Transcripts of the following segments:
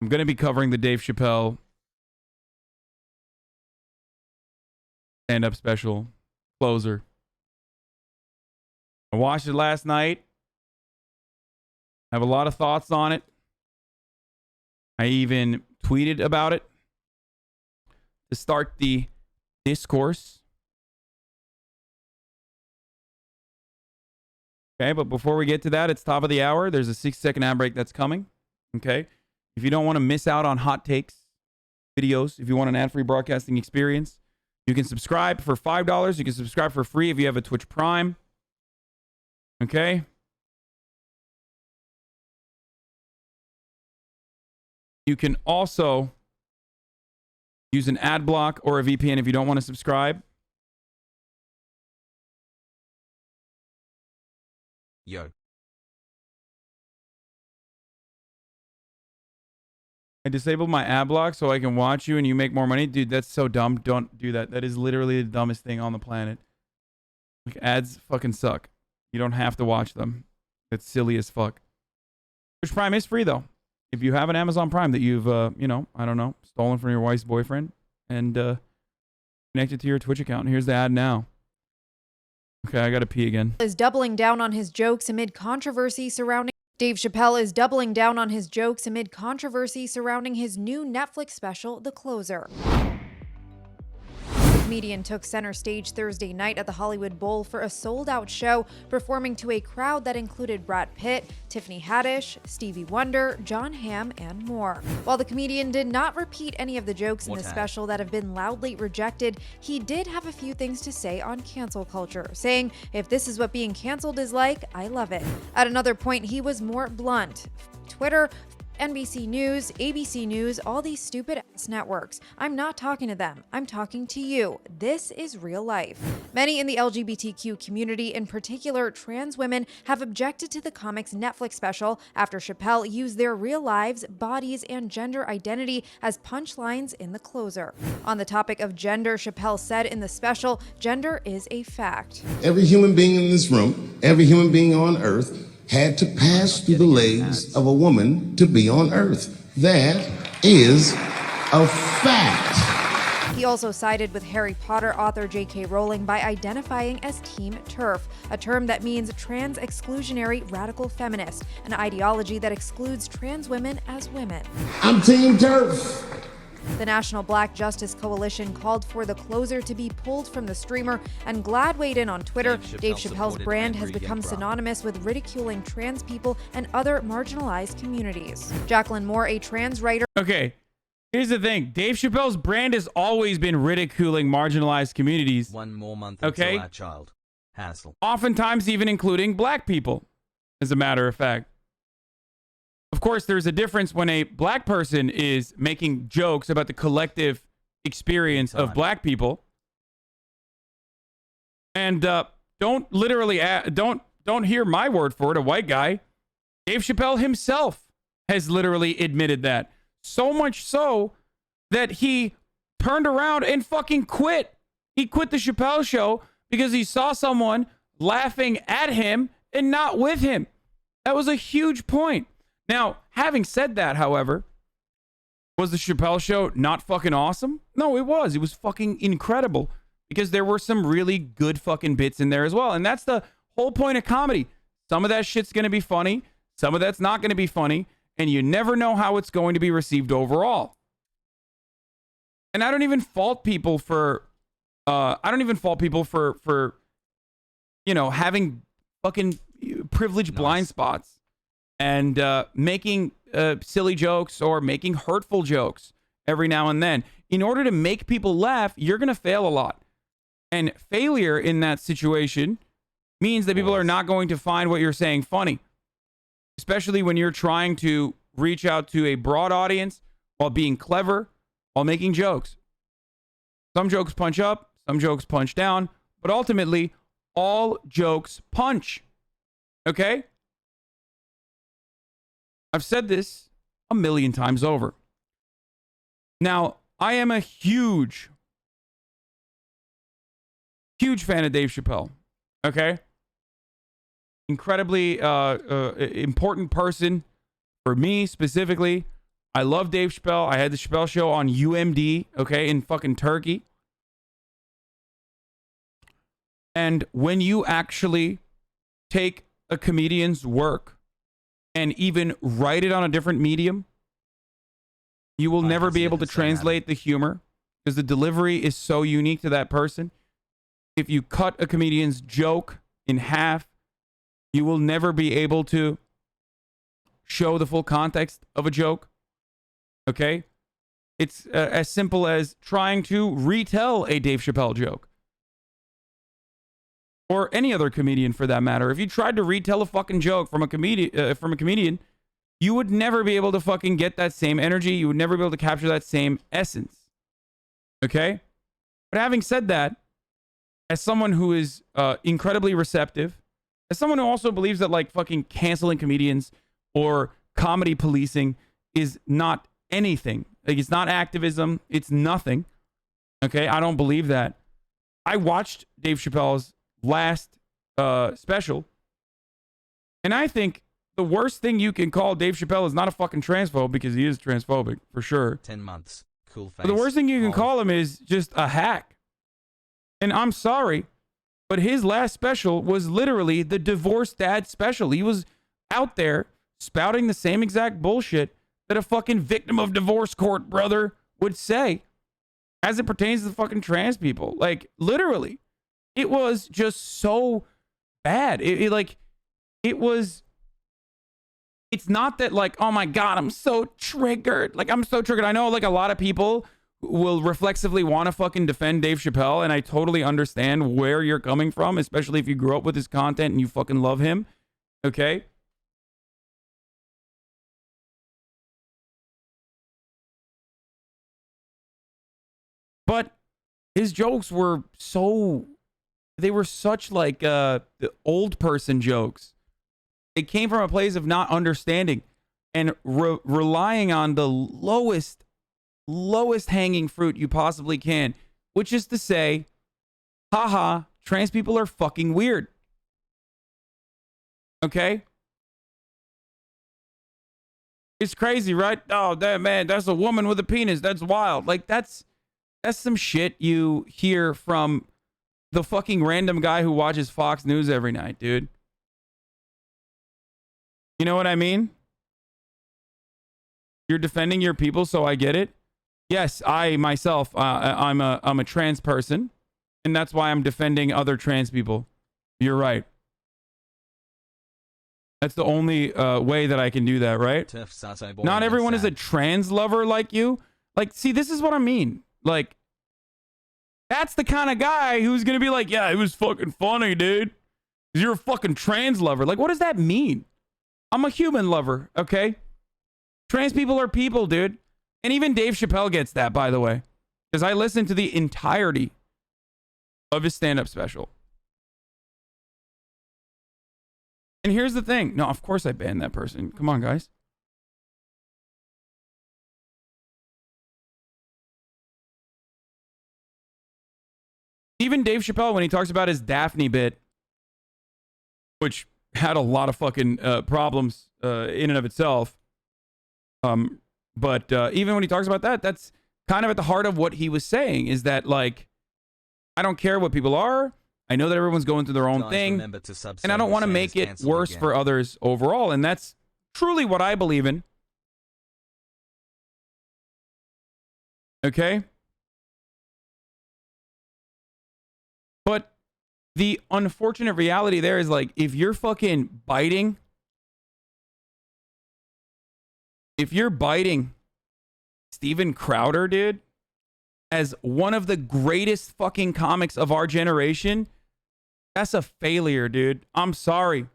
I'm going to be covering the Dave Chappelle stand-up special, Closer. I watched it last night. I have a lot of thoughts on it. I even tweeted about it to start the discourse. Okay, but before we get to that, it's top of the hour. There's a 6-second ad break that's coming. Okay, if you don't want to miss out on hot takes videos, if you want an ad-free broadcasting experience, you can subscribe for $5. You can subscribe for free if you have a Twitch Prime. Okay. You can also use an ad block or a VPN if you don't want to subscribe. Yo. I disabled my ad block so I can watch you and you make more money. Dude, that's so dumb. Don't do that. That is literally the dumbest thing on the planet. Like, ads fucking suck. You don't have to watch them. That's silly as fuck. Twitch Prime is free, though. If you have an Amazon Prime that you've, you know, I don't know, stolen from your wife's boyfriend and connected to your Twitch account. Here's the ad now. Okay, I gotta pee again. Is doubling down on his jokes amid controversy surrounding Dave Chappelle is doubling down on his jokes amid controversy surrounding his new Netflix special, The Closer. The comedian took center stage Thursday night at the Hollywood Bowl for a sold-out show, performing to a crowd that included Brad Pitt, Tiffany Haddish, Stevie Wonder, John Hamm, and more. While the comedian did not repeat any of the jokes in the special that have been loudly rejected, he did have a few things to say on cancel culture, saying, "If this is what being canceled is like, I love it." At another point, he was more blunt. Twitter, NBC News, ABC News, all these stupid ass networks. I'm not talking to them. I'm talking to you. This is real life. Many in the LGBTQ community, in particular trans women, have objected to the comic's Netflix special after Chappelle used their real lives, bodies, and gender identity as punchlines in The Closer. On the topic of gender, Chappelle said in the special, "Gender is a fact." Every human being in this room, every human being on earth, had to pass through the legs of a woman to be on earth. That is a fact. He also sided with Harry Potter author J.K. Rowling by identifying as Team TERF, a term that means trans exclusionary radical feminist, an ideology that excludes trans women as women. I'm Team TERF. The National Black Justice Coalition called for The Closer to be pulled from the streamer, and GLAAD weighed in on Twitter. Dave Chappelle's brand has become synonymous with ridiculing trans people and other marginalized communities. Jacqueline Moore, a trans writer. Okay, here's the thing. Dave Chappelle's brand has always been ridiculing marginalized communities. One more month okay? until our child. Hassle. Oftentimes even including black people, as a matter of fact. Of course, there's a difference when a black person is making jokes about the collective experience of black people. And don't literally don't hear my word for it. A white guy, Dave Chappelle himself, has literally admitted that. So much so that he turned around and fucking quit. He quit the Chappelle show because he saw someone laughing at him and not with him. That was a huge point. Now, having said that, however, was the Chappelle show not fucking awesome? No, it was. It was fucking incredible because there were some really good fucking bits in there as well. And that's the whole point of comedy. Some of that shit's going to be funny. Some of that's not going to be funny. And you never know how it's going to be received overall. And I don't even fault people for, you know, having fucking privileged blind spots. And making silly jokes or making hurtful jokes every now and then. In order to make people laugh, you're going to fail a lot. And failure in that situation means that people are not going to find what you're saying funny. Especially when you're trying to reach out to a broad audience while being clever, while making jokes. Some jokes punch up, some jokes punch down, but ultimately, all jokes punch. Okay? I've said this a million times over. Now, I am a huge fan of Dave Chappelle. Okay? Incredibly important person for me specifically. I love Dave Chappelle. I had the Chappelle show on UMD, okay, in fucking Turkey. And when you actually take a comedian's work and even write it on a different medium, you will never be able to translate the humor because the delivery is so unique to that person. If you cut a comedian's joke in half, you will never be able to show the full context of a joke. Okay? It's as simple as trying to retell a Dave Chappelle joke. Or any other comedian for that matter. If you tried to retell a fucking joke from a comedian, you would never be able to fucking get that same energy. You would never be able to capture that same essence. Okay? But having said that, as someone who is incredibly receptive, as someone who also believes that like fucking canceling comedians or comedy policing is not anything. Like it's not activism. It's nothing. Okay? I don't believe that. I watched Dave Chappelle's last special, and I think the worst thing you can call Dave Chappelle is not a fucking transphobe, because he is transphobic for sure. 10 months. Cool face. But the worst thing you can call him is just a hack. And I'm sorry, but his last special was literally the divorced dad special. He was out there spouting the same exact bullshit that a fucking victim of divorce court brother would say as it pertains to fucking trans people. Like, literally. It was just so bad. It's not that like, oh my God, I'm so triggered. Like, I'm so triggered. I know like a lot of people will reflexively want to fucking defend Dave Chappelle, and I totally understand where you're coming from, especially if you grew up with his content and you fucking love him. Okay? But his jokes were so... They were such like the old person jokes. They came from a place of not understanding and relying on the lowest hanging fruit you possibly can, which is to say, haha, trans people are fucking weird. Okay? It's crazy, right? Oh, that man, that's a woman with a penis. That's wild. Like that's some shit you hear from the fucking random guy who watches Fox News every night, dude. You know what I mean? You're defending your people, so I get it. Yes, I myself, I'm a trans person, and that's why I'm defending other trans people. You're right. That's the only way that I can do that, right? Not everyone is a trans lover like you. Like, see, this is what I mean. Like, that's the kind of guy who's going to be like, yeah, it was fucking funny, dude. You're a fucking trans lover. Like, what does that mean? I'm a human lover, okay? Trans people are people, dude. And even Dave Chappelle gets that, by the way. Because I listened to the entirety of his stand-up special. And here's the thing. No, of course I banned that person. Come on, guys. Even Dave Chappelle, when he talks about his Daphne bit, which had a lot of fucking problems in and of itself. But even when he talks about that, that's kind of at the heart of what he was saying, is that, like, I don't care what people are. I know that everyone's going through their own thing. And I don't want to make it worse for others overall. And that's truly what I believe in. Okay? But the unfortunate reality there is, like, if you're fucking biting, Steven Crowder, dude, as one of the greatest fucking comics of our generation, that's a failure, dude. I'm sorry.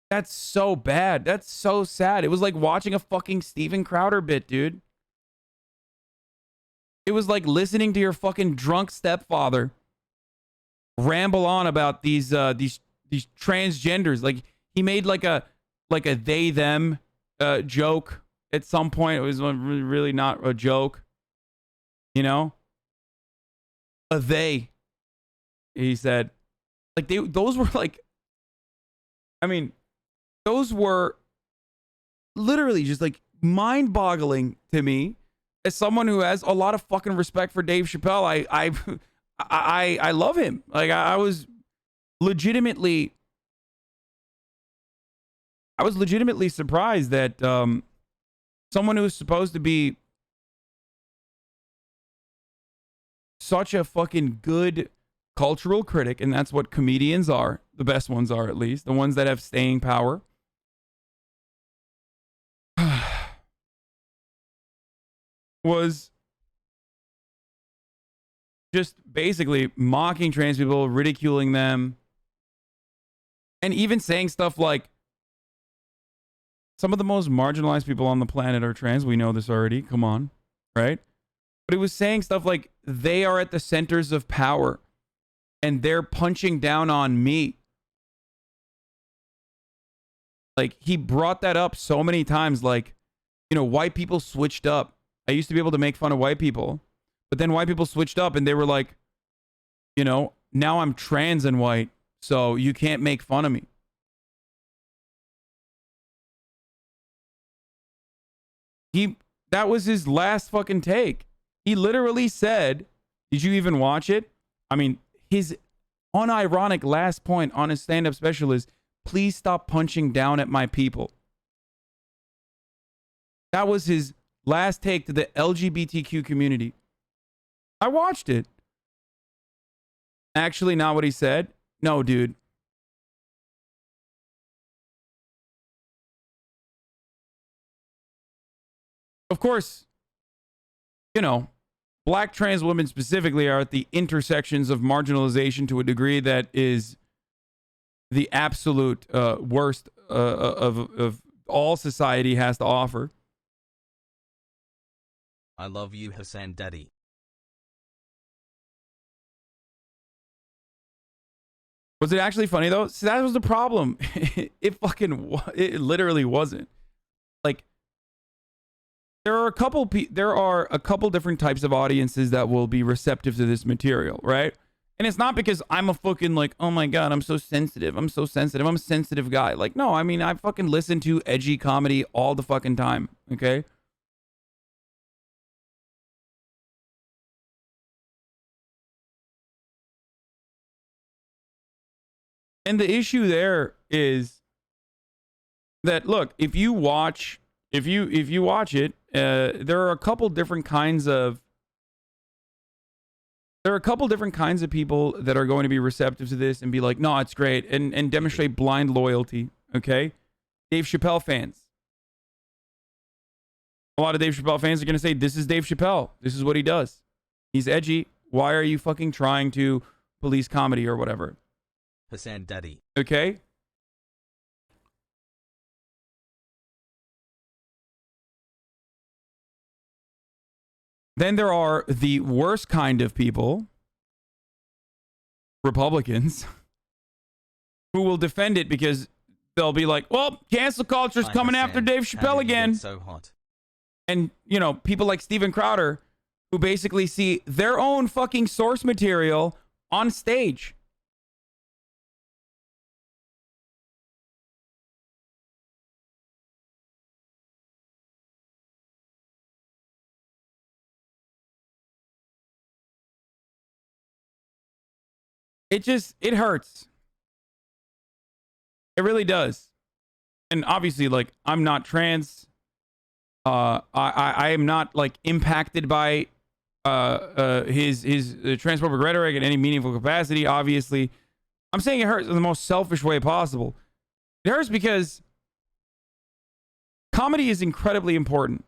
That's so bad. That's so sad. It was like watching a fucking Steven Crowder bit, dude. It was like listening to your fucking drunk stepfather ramble on about these transgenders. Like, he made like a they them joke at some point. It was really not a joke, you know. A they, he said, like, those were like, I mean, those were literally just like mind-boggling to me as someone who has a lot of fucking respect for Dave Chappelle. I love him. Like I was legitimately surprised that someone who is supposed to be such a fucking good cultural critic, and that's what comedians are, the best ones are, at least the ones that have staying power, was just basically mocking trans people, ridiculing them, and even saying stuff like, some of the most marginalized people on the planet are trans. We know this already. Come on, right? But it was saying stuff like, they are at the centers of power and they're punching down on me. Like, he brought that up so many times. Like, you know, white people switched up. I used to be able to make fun of white people, but then white people switched up and they were like, you know, now I'm trans and white, so you can't make fun of me. That was his last fucking take. He literally said, did you even watch it? I mean, his unironic last point on his stand-up special is, please stop punching down at my people. That was his last take to the LGBTQ community. I watched it. Actually, not what he said. No, dude. Of course, you know, black trans women specifically are at the intersections of marginalization to a degree that is the absolute worst of all society has to offer. I love you, Hassan Daddy. Was it actually funny though? See, that was the problem. It literally wasn't. Like, there are a couple different types of audiences that will be receptive to this material, right? And it's not because I'm a fucking like, oh my God, I'm so sensitive. I'm a sensitive guy. Like, no, I mean, I fucking listen to edgy comedy all the fucking time, okay? And the issue there is that, look, if you watch it, there are a couple different kinds of people that are going to be receptive to this and be like, no, it's great, and demonstrate blind loyalty. Okay, Dave Chappelle fans. A lot of Dave Chappelle fans are going to say, this is Dave Chappelle. This is what he does. He's edgy. Why are you fucking trying to police comedy or whatever? Hassan Daddy. Okay. Then there are the worst kind of people, Republicans, who will defend it because they'll be like, well, cancel culture's coming after Dave Chappelle again. So hot. And, you know, people like Steven Crowder, who basically see their own fucking source material on stage. It hurts. It really does. And obviously, like, I'm not trans. I am not like impacted by his transphobic rhetoric in any meaningful capacity. Obviously, I'm saying it hurts in the most selfish way possible. It hurts because comedy is incredibly important.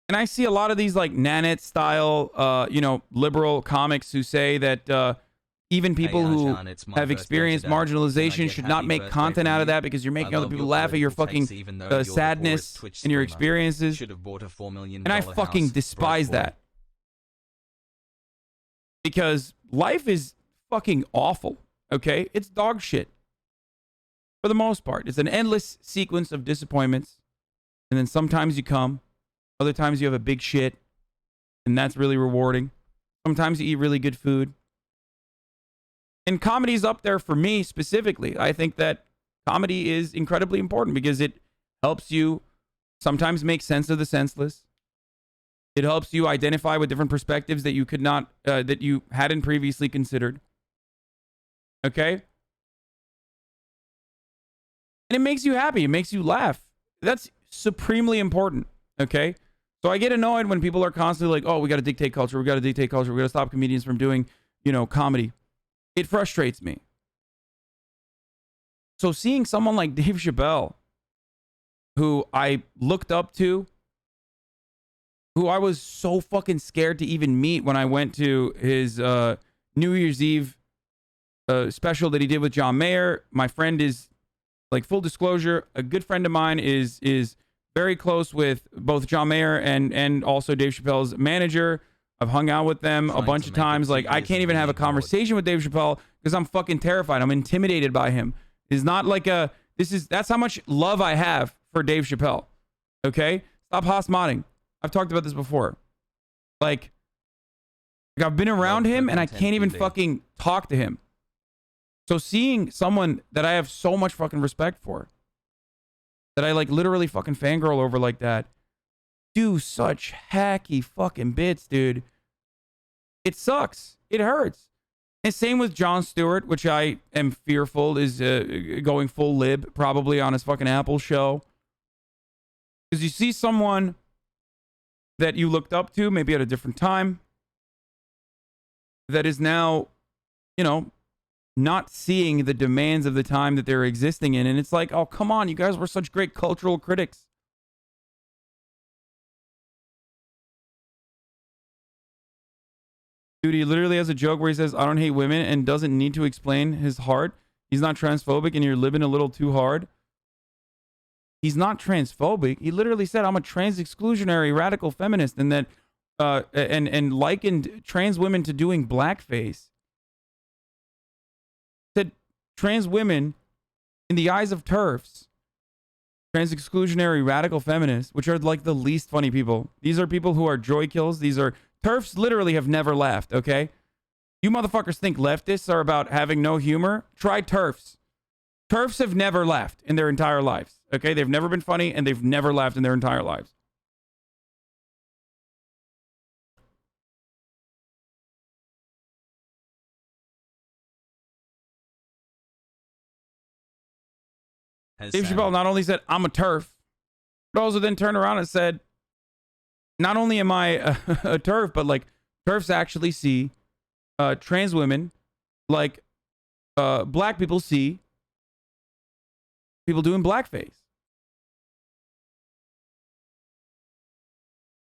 And I see a lot of these like Nanette style, liberal comics who say that even people who have experienced marginalization should not make content out of that because you're making other people laugh at your fucking sadness and your experiences. And I fucking despise that. Because life is fucking awful, okay? It's dog shit. For the most part. It's an endless sequence of disappointments. And then sometimes you come. Other times you have a big shit. And that's really rewarding. Sometimes you eat really good food. And comedy's up there for me specifically. I think that comedy is incredibly important because it helps you sometimes make sense of the senseless. It helps you identify with different perspectives that you could not, that you hadn't previously considered. Okay? And it makes you happy. It makes you laugh. That's supremely important. Okay? So I get annoyed when people are constantly like, oh, we got to dictate culture. We got to dictate culture. We got to stop comedians from doing, comedy. It frustrates me. So seeing someone like Dave Chappelle, who I looked up to, who I was so fucking scared to even meet when I went to his New Year's Eve special that he did with John Mayer. My friend is, like, full disclosure, a good friend of mine is very close with both John Mayer and also Dave Chappelle's manager. I've hung out with them a bunch of times. Like, I can't even have a conversation with Dave Chappelle because I'm fucking terrified. I'm intimidated by him. It's not like that's how much love I have for Dave Chappelle. Okay? Stop Hasanabi. I've talked about this before. Like I've been around him and I can't even fucking talk to him. So seeing someone that I have so much fucking respect for, that I like literally fucking fangirl over like that, do such hacky fucking bits, dude. It sucks. It hurts. And same with Jon Stewart, which I am fearful is going full lib probably on his fucking Apple show. Because you see someone that you looked up to, maybe at a different time, that is now, not seeing the demands of the time that they're existing in. And it's like, oh, come on, you guys were such great cultural critics. Dude, he literally has a joke where he says, I don't hate women, and doesn't need to explain his heart. He's not transphobic and you're living a little too hard. He's not transphobic. He literally said, I'm a trans exclusionary radical feminist, and that and likened trans women to doing blackface. Said trans women, in the eyes of TERFs, trans exclusionary radical feminists, which are like the least funny people. These are people who are joy kills. These are TERFs literally have never laughed, okay? You motherfuckers think leftists are about having no humor? Try TERFs. TERFs have never laughed in their entire lives, okay? They've never been funny, and they've never laughed in their entire lives. Dave Chappelle not only said, I'm a TERF, but also then turned around and said, not only am I a TERF, but like TERFs actually see trans women like black people see people doing blackface.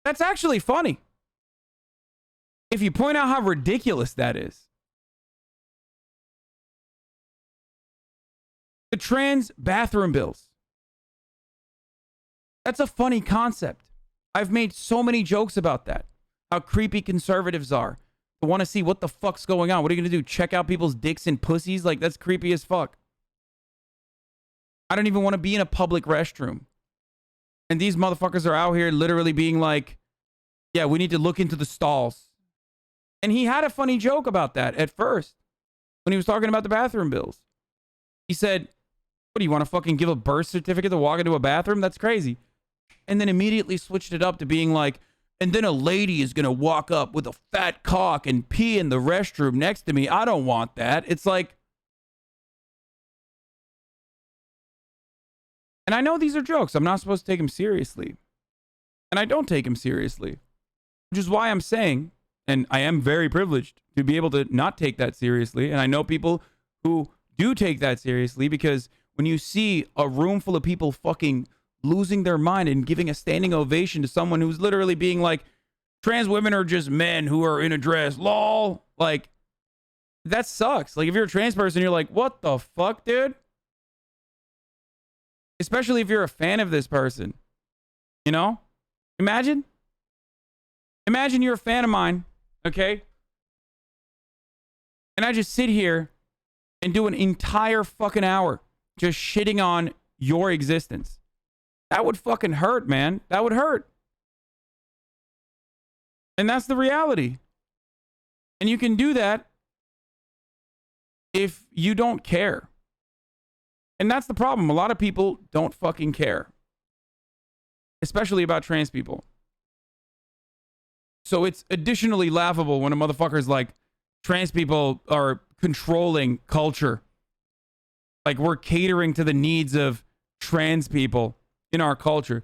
That's actually funny. If you point out how ridiculous that is. The trans bathroom bills. That's a funny concept. I've made so many jokes about that. How creepy conservatives are. I want to see what the fuck's going on. What are you going to do? Check out people's dicks and pussies? Like, that's creepy as fuck. I don't even want to be in a public restroom. And these motherfuckers are out here literally being like, yeah, we need to look into the stalls. And he had a funny joke about that at first when he was talking about the bathroom bills. He said, what, do you want to fucking give a birth certificate to walk into a bathroom? That's crazy. And then immediately switched it up to being like, and then a lady is going to walk up with a fat cock and pee in the restroom next to me. I don't want that. It's like, and I know these are jokes. I'm not supposed to take them seriously. And I don't take them seriously. Which is why I'm saying, and I am very privileged to be able to not take that seriously. And I know people who do take that seriously, because when you see a room full of people fucking losing their mind and giving a standing ovation to someone who's literally being like, trans women are just men who are in a dress, lol. Like, that sucks. Like, if you're a trans person, you're like, what the fuck, dude? Especially if you're a fan of this person. You know? Imagine you're a fan of mine, okay? And I just sit here and do an entire fucking hour just shitting on your existence. That would fucking hurt, man. That would hurt. And that's the reality. And you can do that if you don't care. And that's the problem. A lot of people don't fucking care. especially about trans people. So it's additionally laughable when a motherfucker's like, trans people are controlling culture. Like, we're catering to the needs of trans people in our culture.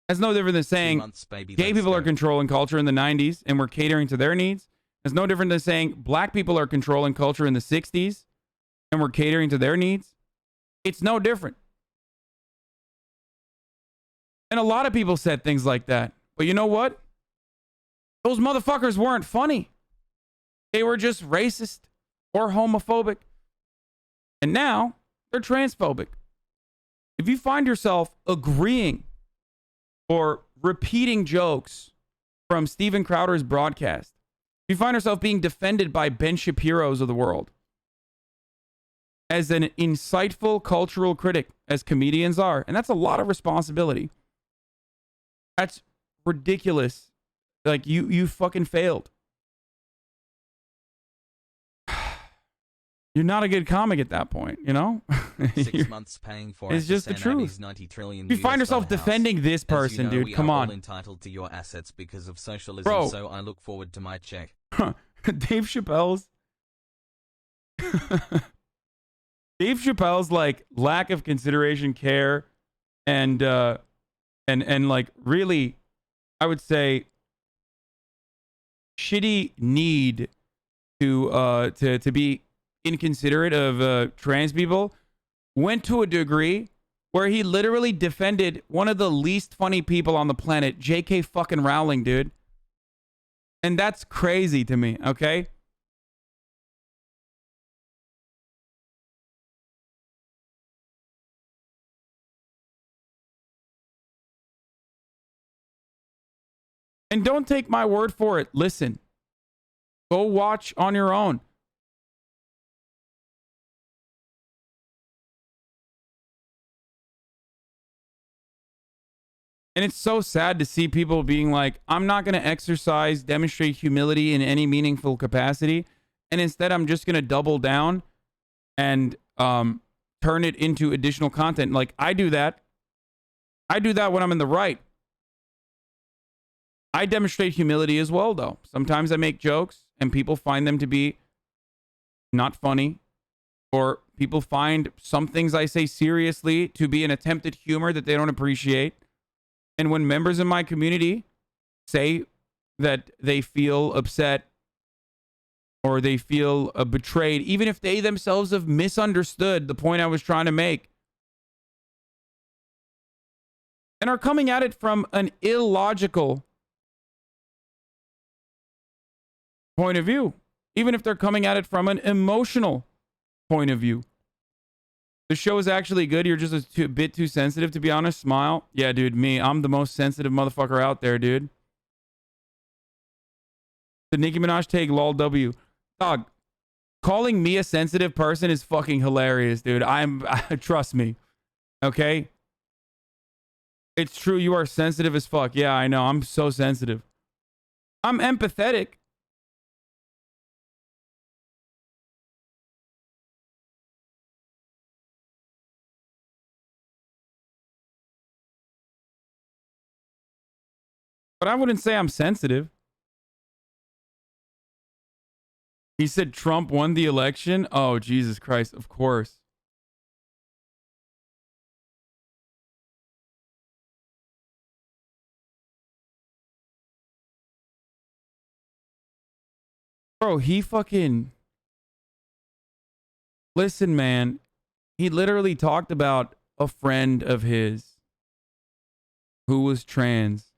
That's no different than saying gay people are controlling culture in the 90s and we're catering to their needs. It's no different than saying black people are controlling culture in the 60s and we're catering to their needs. It's no different. And a lot of people said things like that. But you know what? Those motherfuckers weren't funny. They were just racist or homophobic. And now they're transphobic. If you find yourself agreeing or repeating jokes from Steven Crowder's broadcast, if you find yourself being defended by Ben Shapiro's of the world as an insightful cultural critic, as comedians are, and that's a lot of responsibility. That's ridiculous. Like, you fucking failed. You're not a good comic at that point, you know? 6 months paying for it's just the truth. 90 trillion You find yourself defending this person, you know, dude. Come on. All entitled to your assets because of socialism, Bro. so I look forward to my check. Dave Chappelle's like lack of consideration, care, and like really, I would say, shitty need to be inconsiderate of trans people went to a degree where he literally defended one of the least funny people on the planet, J.K. fucking Rowling, dude. And that's crazy to me, okay? And don't take my word for it. Listen. Go watch on your own. And it's so sad to see people being like, I'm not going to demonstrate humility in any meaningful capacity. And instead, I'm just going to double down and turn it into additional content. Like, I do that. I do that when I'm in the right. I demonstrate humility as well, though. Sometimes I make jokes and people find them to be not funny. Or people find some things I say seriously to be an attempt at humor that they don't appreciate. And when members of my community say that they feel upset or they feel betrayed, even if they themselves have misunderstood the point I was trying to make and are coming at it from an illogical point of view, even if they're coming at it from an emotional point of view. The show is actually good. You're just a bit too sensitive, to be honest. Smile. Yeah, dude, me. I'm the most sensitive motherfucker out there, dude. The Nicki Minaj take lol W. Dog, calling me a sensitive person is fucking hilarious, dude. Trust me. Okay? It's true. You are sensitive as fuck. Yeah, I know. I'm so sensitive. I'm empathetic. But I wouldn't say I'm sensitive. He said Trump won the election. Oh, Jesus Christ. Of course. Bro, he fucking... Listen, man. He literally talked about a friend of his who was trans.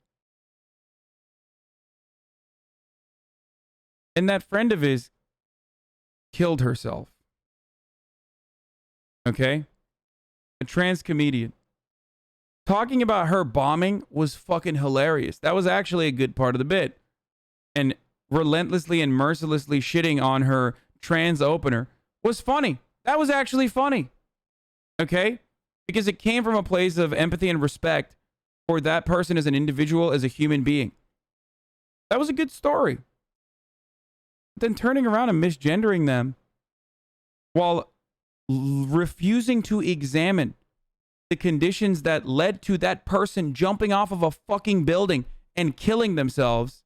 And that friend of his killed herself. Okay? A trans comedian. Talking about her bombing was fucking hilarious. That was actually a good part of the bit. And relentlessly and mercilessly shitting on her trans opener was funny. That was actually funny. Okay? Because it came from a place of empathy and respect for that person as an individual, as a human being. That was a good story. Then turning around and misgendering them while refusing to examine the conditions that led to that person jumping off of a fucking building and killing themselves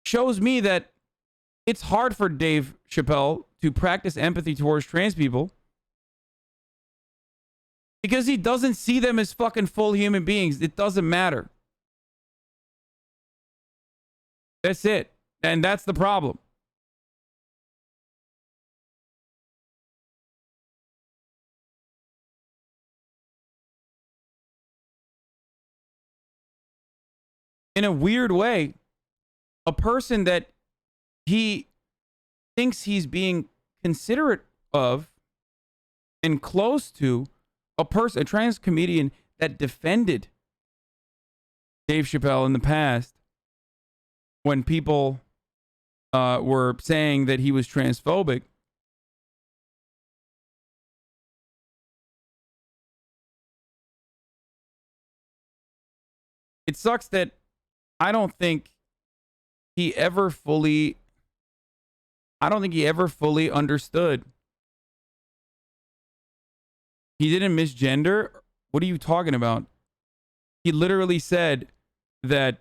shows me that it's hard for Dave Chappelle to practice empathy towards trans people because he doesn't see them as fucking full human beings. It doesn't matter. That's it. And that's the problem. In a weird way, a person that he thinks he's being considerate of and close to, a trans comedian that defended Dave Chappelle in the past when people were saying that he was transphobic. It sucks that I don't think he ever fully understood. He didn't misgender. What are you talking about? He literally said that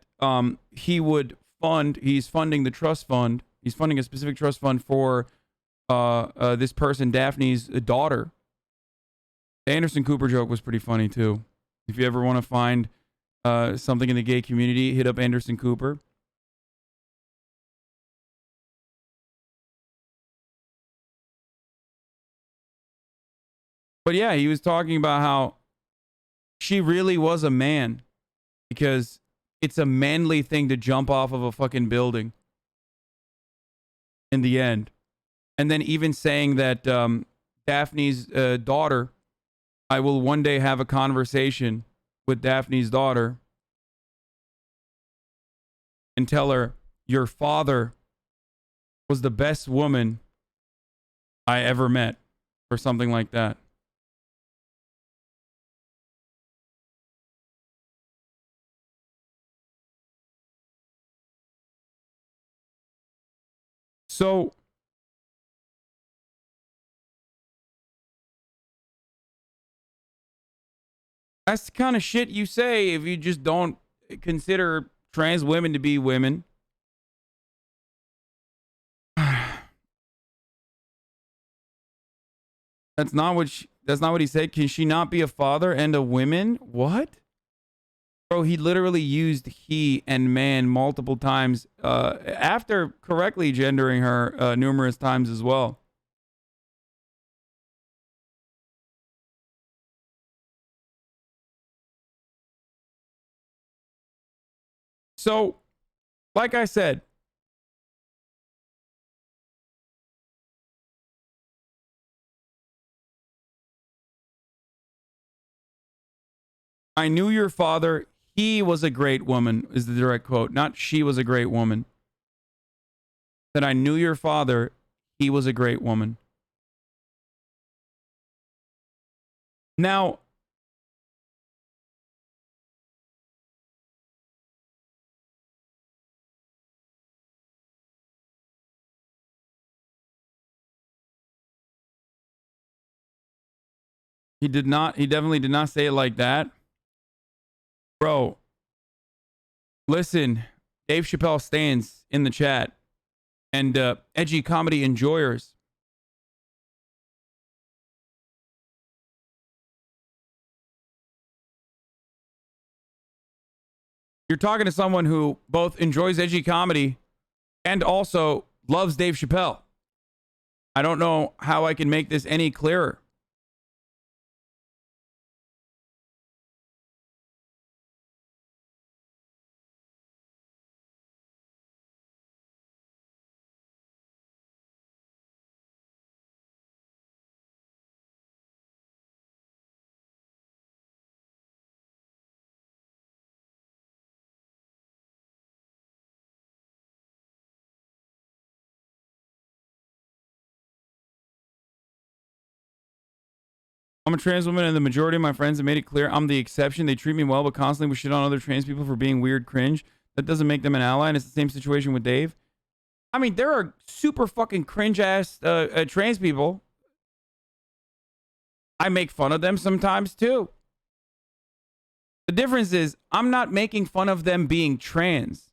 he's funding the trust fund. He's funding a specific trust fund for this person, Daphne's daughter. The Anderson Cooper joke was pretty funny too. If you ever want to find something in the gay community, hit up Anderson Cooper. But yeah, he was talking about how she really was a man because it's a manly thing to jump off of a fucking building in the end. And then even saying that Daphne's daughter, I will one day have a conversation with Daphne's daughter and tell her, your father was the best woman I ever met, or something like that. So that's the kind of shit you say if you just don't consider trans women to be women. That's not what he said. Can she not be a father and a woman? What? Bro, he literally used he and man multiple times after correctly gendering her numerous times as well. So, like I said, I knew your father. He was a great woman, is the direct quote. Not she was a great woman. That I knew your father. He was a great woman. Now, he definitely did not say it like that. Bro, listen, Dave Chappelle stands in the chat and edgy comedy enjoyers. You're talking to someone who both enjoys edgy comedy and also loves Dave Chappelle. I don't know how I can make this any clearer. I'm a trans woman, and the majority of my friends have made it clear I'm the exception. They treat me well, but constantly would shit on other trans people for being weird, cringe. That doesn't make them an ally, and it's the same situation with Dave. I mean, there are super fucking cringe ass trans people. I make fun of them sometimes too. The difference is I'm not making fun of them being trans.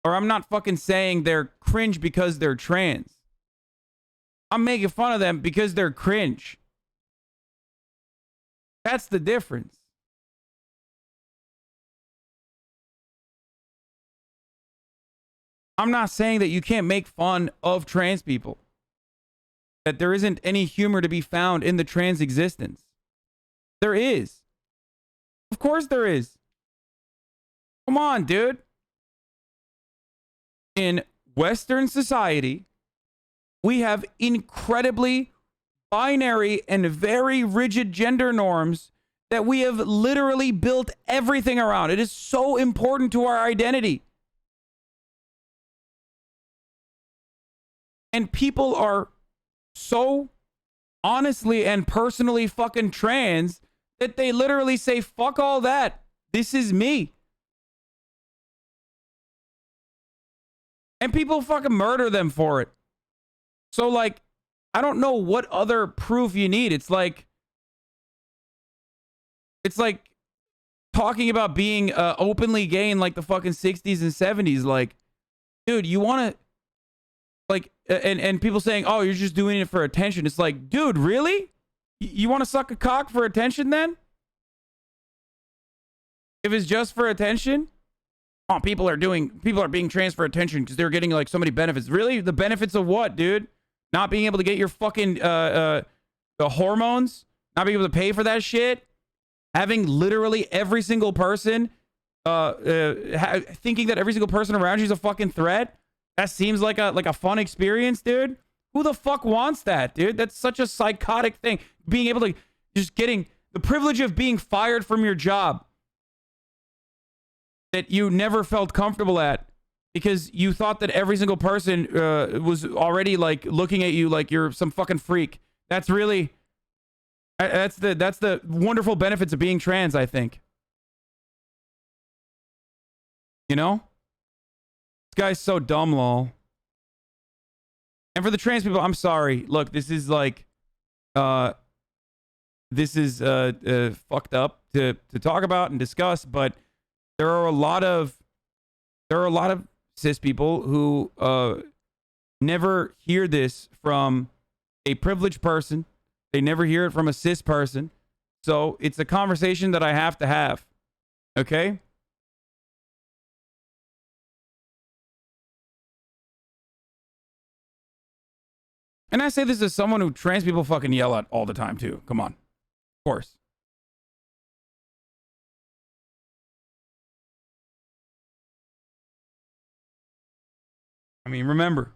Or I'm not fucking saying they're cringe because they're trans. I'm making fun of them because they're cringe. That's the difference. I'm not saying that you can't make fun of trans people. That there isn't any humor to be found in the trans existence. There is. Of course there is. Come on, dude. In Western society, we have incredibly binary and very rigid gender norms that we have literally built everything around. It is so important to our identity. And people are so honestly and personally fucking trans that they literally say, fuck all that. This is me. And people fucking murder them for it. So, like, I don't know what other proof you need. It's like talking about being openly gay in like the fucking 60s and 70s. Like, dude, you want to, like, and people saying, oh, you're just doing it for attention. It's like, dude, really? You want to suck a cock for attention then? If it's just for attention? Oh, people are being trans for attention because they're getting like so many benefits. Really? The benefits of what, dude? Not being able to get your fucking the hormones? Not being able to pay for that shit? Having literally every single person thinking that every single person around you is a fucking threat? That seems like a fun experience, dude. Who the fuck wants that, dude? That's such a psychotic thing. Being able to just getting the privilege of being fired from your job that you never felt comfortable at because you thought that every single person was already like looking at you like you're some fucking freak. That's really that's the wonderful benefits of being trans, I think. You know? This guy's so dumb, lol. And for the trans people, I'm sorry. Look, this is like this is fucked up to talk about and discuss, but there are a lot of cis people who never hear this from a privileged person. They never hear it from a cis person. So it's a conversation that I have to have. Okay? And I say this as someone who trans people fucking yell at all the time too. Come on. Of course. I mean, remember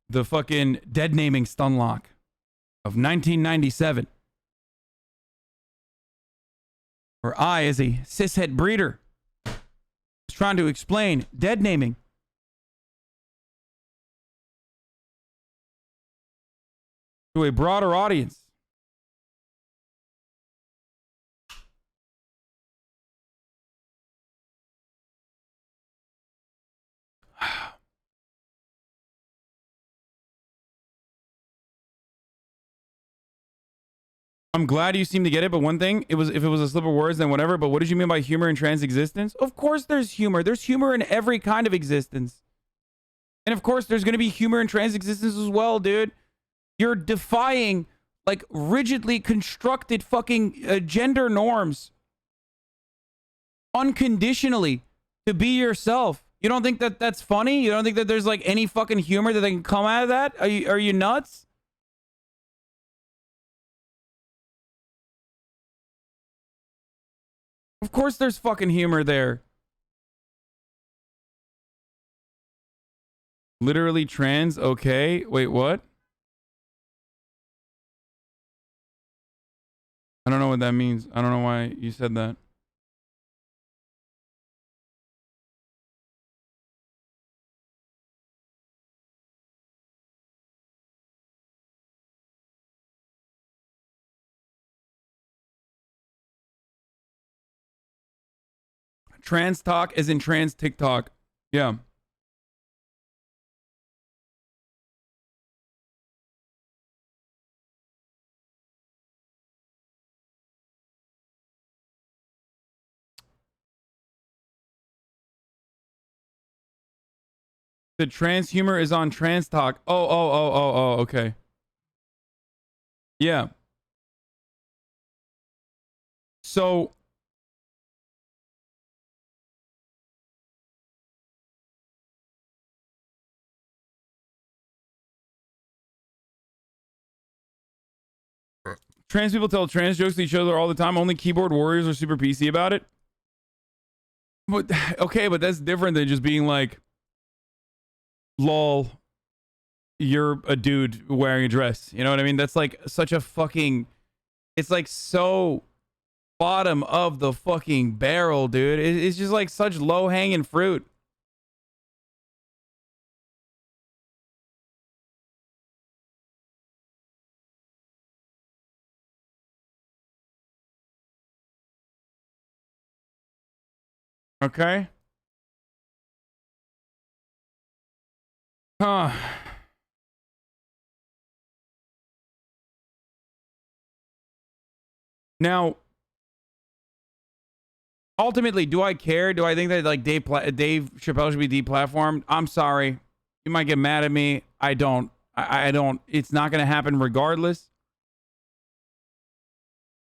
the fucking dead naming stunlock of 1997. Where I, as a cishet breeder, was trying to explain dead naming. To a broader audience. I'm glad you seem to get it, but one thing, if it was a slip of words, then whatever, but what did you mean by humor in trans existence? Of course there's humor. There's humor in every kind of existence. And of course there's going to be humor in trans existence as well, dude. You're defying, like, rigidly constructed fucking gender norms. Unconditionally. To be yourself. You don't think that that's funny? You don't think that there's, like, any fucking humor that can come out of that? Are you nuts? Of course there's fucking humor there. Literally trans? Okay. Wait, what? I don't know what that means. I don't know why you said that. Trans talk as in trans TikTok. Yeah. The trans humor is on Trans Talk. Oh, okay. Yeah. So trans people tell trans jokes to each other all the time. Only keyboard warriors are super PC about it. But okay, but that's different than just being like, lol, you're a dude wearing a dress. You know what I mean? That's like such a fucking, it's like so bottom of the fucking barrel, dude. It's just like such low hanging fruit. Okay. Huh. Now, ultimately, do I care? Do I think that like Dave Chappelle should be deplatformed? I'm sorry. You might get mad at me. I don't. I don't. It's not going to happen regardless.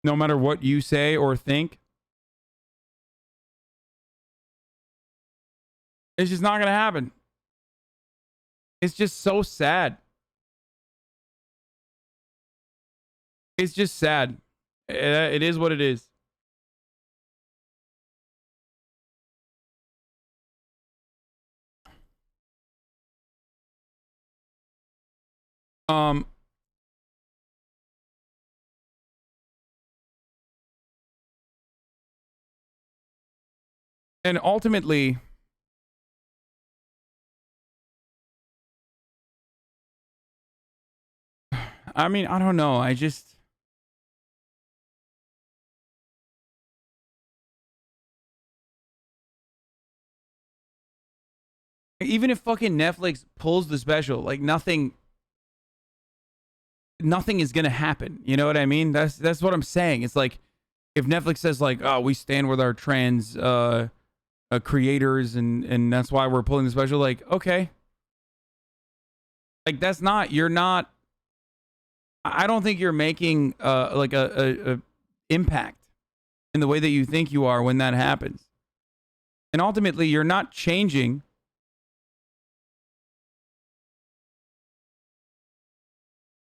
No matter what you say or think. It's just not going to happen. It's just so sad. It's just sad. It is what it is. Um, and ultimately, I mean, I don't know. I just, even if fucking Netflix pulls the special, like nothing is gonna happen. You know what I mean? That's what I'm saying. It's like if Netflix says like, oh, we stand with our trans creators and that's why we're pulling the special, like, okay. Like that's not, you're not, I don't think you're making like a impact in the way that you think you are when that happens. And ultimately you're not changing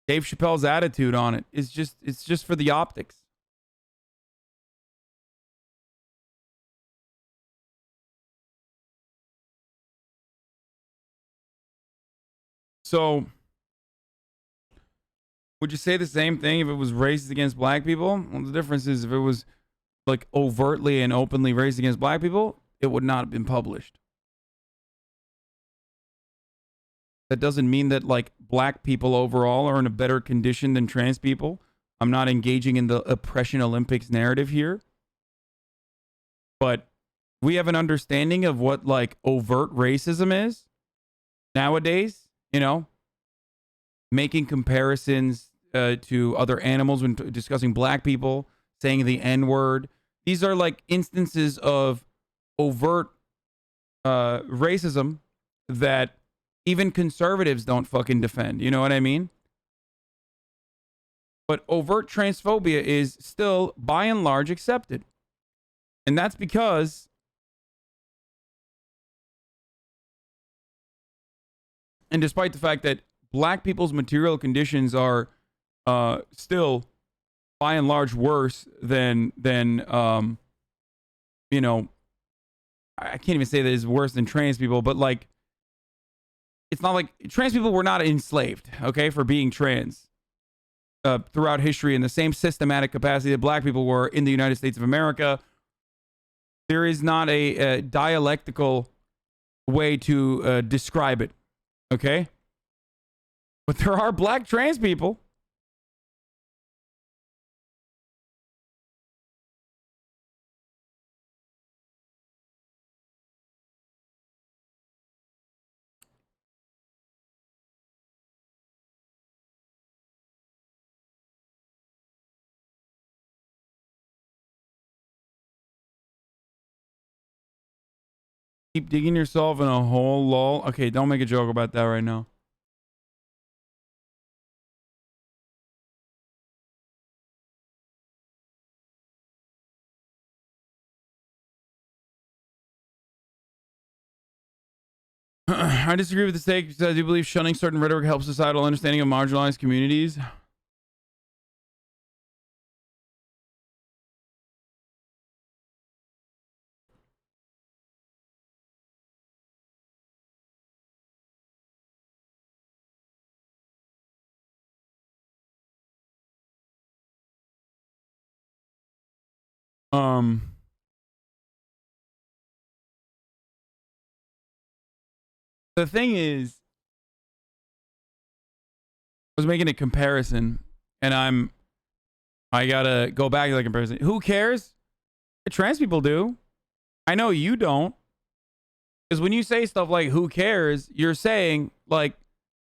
Dave Chappelle's attitude on it. It's just for the optics. So, would you say the same thing if it was racist against black people? Well, the difference is if it was like overtly and openly racist against black people, it would not have been published. That doesn't mean that like black people overall are in a better condition than trans people. I'm not engaging in the oppression Olympics narrative here. But we have an understanding of what like overt racism is nowadays, you know, making comparisons to other animals when discussing black people, saying the N-word. These are like instances of overt racism that even conservatives don't fucking defend. You know what I mean? But overt transphobia is still, by and large, accepted. And that's because and despite the fact that black people's material conditions are still by and large worse than you know, I can't even say that it's worse than trans people, but like it's not like trans people were not enslaved, okay, for being trans throughout history in the same systematic capacity that black people were in the United States of America. There is not a dialectical way to describe it, okay? But there are black trans people. Keep digging yourself in a hole, lol. Okay, don't make a joke about that right now. I disagree with the stake because I do believe shunning certain rhetoric helps societal understanding of marginalized communities. The thing is, I was making a comparison, and I gotta go back to the comparison. Who cares? Trans people do. I know you don't. Because when you say stuff like "who cares," you're saying like,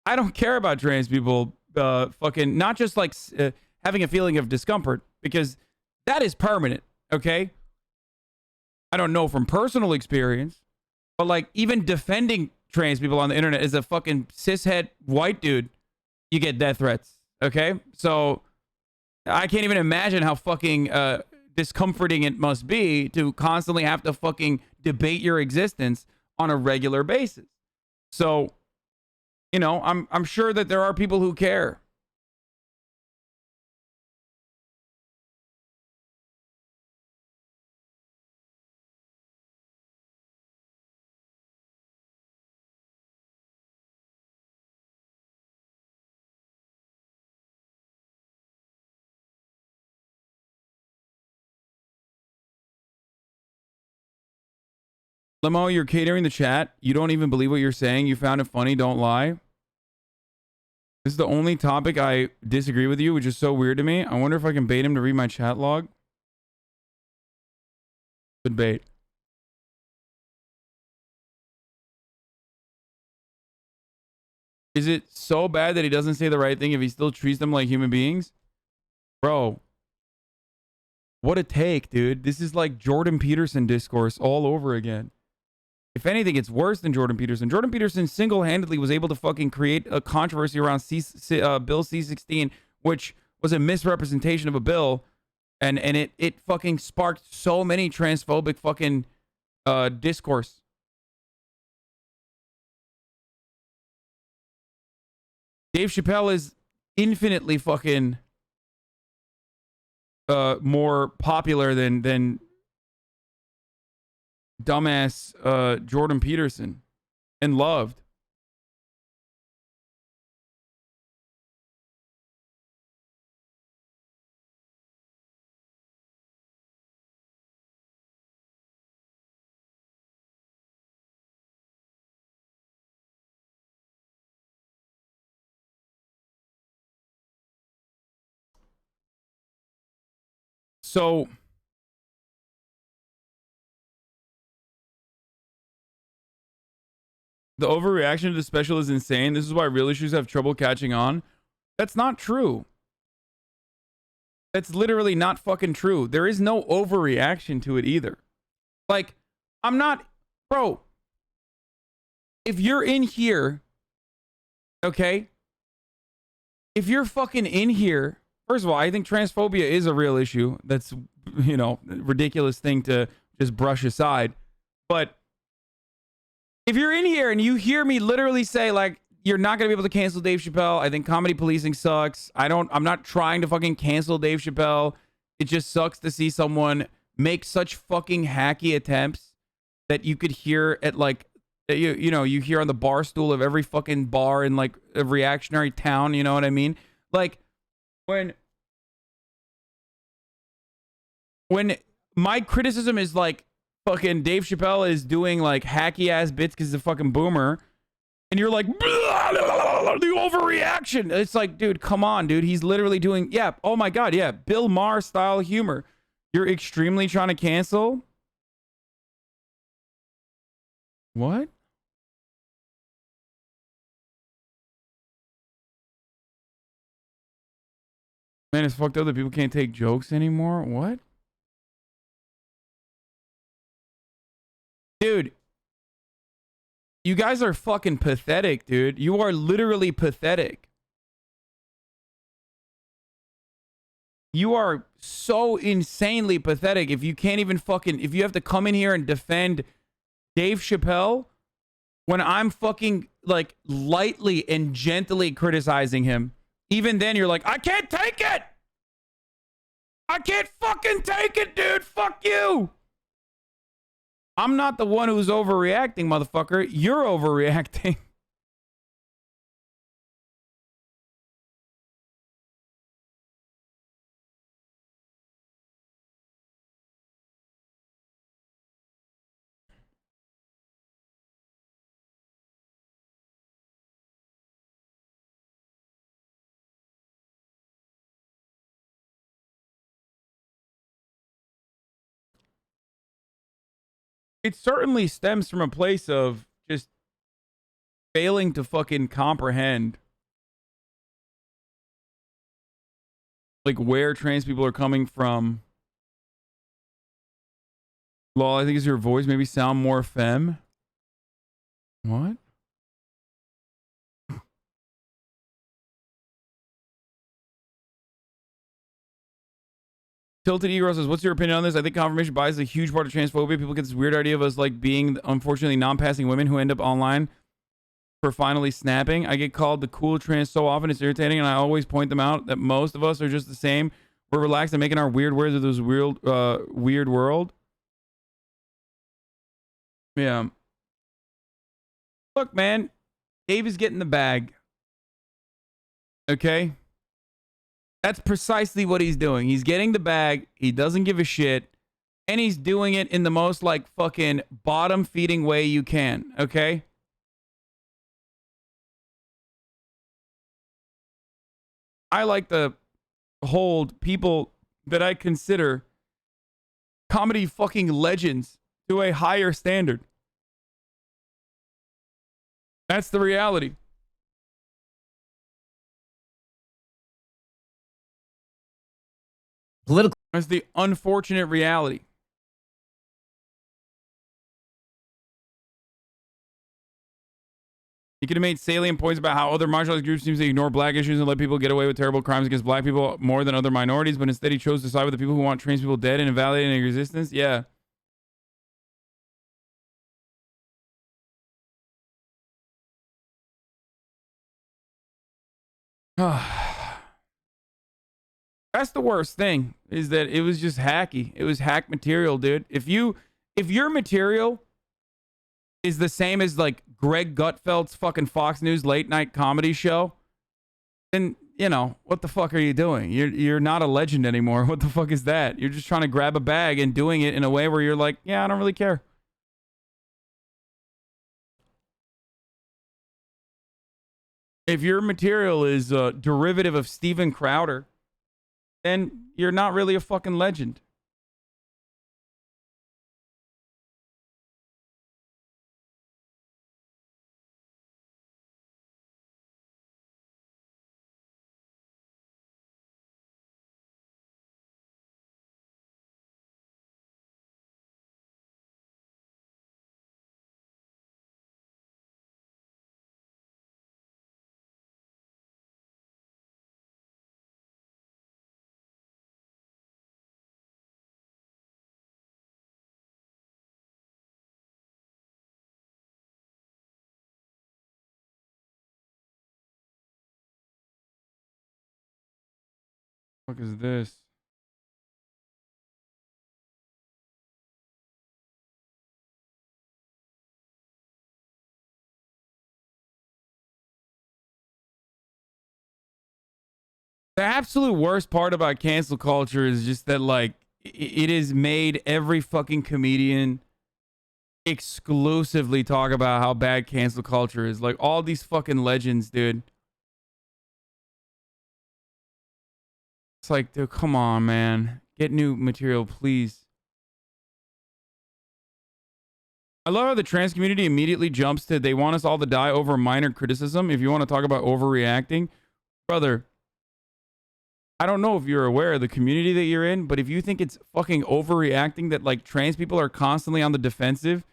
I don't care about trans people. Fucking not just like having a feeling of discomfort, because that is permanent. Okay. I don't know from personal experience, but like even defending trans people on the internet as a fucking cishet white dude, you get death threats. Okay. So I can't even imagine how fucking discomforting it must be to constantly have to fucking debate your existence on a regular basis. So, you know, I'm sure that there are people who care. Limo, you're catering the chat. You don't even believe what you're saying. You found it funny. Don't lie. This is the only topic I disagree with you, which is so weird to me. I wonder if I can bait him to read my chat log. Good bait. Is it so bad that he doesn't say the right thing if he still treats them like human beings? Bro. What a take, dude. This is like Jordan Peterson discourse all over again. If anything, it's worse than Jordan Peterson. Jordan Peterson single-handedly was able to fucking create a controversy around Bill C-16, which was a misrepresentation of a bill, and it fucking sparked so many transphobic fucking discourse. Dave Chappelle is infinitely fucking more popular than dumbass Jordan Peterson, and loved. So the overreaction to the special is insane. This is why real issues have trouble catching on. That's not true. That's literally not fucking true. There is no overreaction to it either. Like, I'm not, bro. If you're in here, okay? If you're fucking in here, first of all, I think transphobia is a real issue. That's, you know, a ridiculous thing to just brush aside. But if you're in here and you hear me literally say, like, you're not going to be able to cancel Dave Chappelle. I think comedy policing sucks. I'm not trying to fucking cancel Dave Chappelle. It just sucks to see someone make such fucking hacky attempts that you could hear at like, you know, you hear on the bar stool of every fucking bar in like a reactionary town. You know what I mean? Like when my criticism is like fucking Dave Chappelle is doing like hacky ass bits because he's a fucking boomer. And you're like, blah, blah, blah, the overreaction. It's like, dude, come on, dude. He's literally doing, yeah, oh my God, yeah, Bill Maher style humor. You're extremely trying to cancel? What? Man, it's fucked up that people can't take jokes anymore. What? Dude, You guys are fucking pathetic, dude. You are literally pathetic. You are so insanely pathetic if you can't even fucking, if you have to come in here and defend Dave Chappelle when I'm fucking like lightly and gently criticizing him. Even then you're like, I can't take it. I can't fucking take it, dude. Fuck you. I'm not the one who's overreacting, motherfucker. You're overreacting. It certainly stems from a place of just failing to fucking comprehend like where trans people are coming from. Lol, I think it's your voice maybe sound more femme. What? Tilted Ego says, what's your opinion on this? I think confirmation bias is a huge part of transphobia. People get this weird idea of us like being, unfortunately, non-passing women who end up online for finally snapping. I get called the cool trans so often, it's irritating, and I always point them out that most of us are just the same. We're relaxed and making our weird ways of this weird world. Yeah. Look, man, Dave is getting the bag. Okay? That's precisely what he's doing. He's getting the bag. He doesn't give a shit. And he's doing it in the most like fucking bottom feeding way you can. Okay? I like to hold people that I consider comedy fucking legends to a higher standard. That's the reality. Political. That's the unfortunate reality. He could have made salient points about how other marginalized groups seem to ignore black issues and let people get away with terrible crimes against black people more than other minorities, but instead he chose to side with the people who want trans people dead and invalidating their existence. Yeah. That's the worst thing, is that it was just hacky. It was hack material, dude. If your material is the same as like Greg Gutfeld's fucking Fox News late night comedy show, then, you know, what the fuck are you doing? You're not a legend anymore. What the fuck is that? You're just trying to grab a bag and doing it in a way where you're like, yeah, I don't really care. If your material is a derivative of Steven Crowder, then you're not really a fucking legend. What the fuck is this? The absolute worst part about cancel culture is just that, like, it has made every fucking comedian exclusively talk about how bad cancel culture is. Like, all these fucking legends, dude. It's like, dude, come on, man. Get new material, please. I love how the trans community immediately jumps to they want us all to die over minor criticism. If you want to talk about overreacting, brother, I don't know if you're aware of the community that you're in, but if you think it's fucking overreacting that like trans people are constantly on the defensive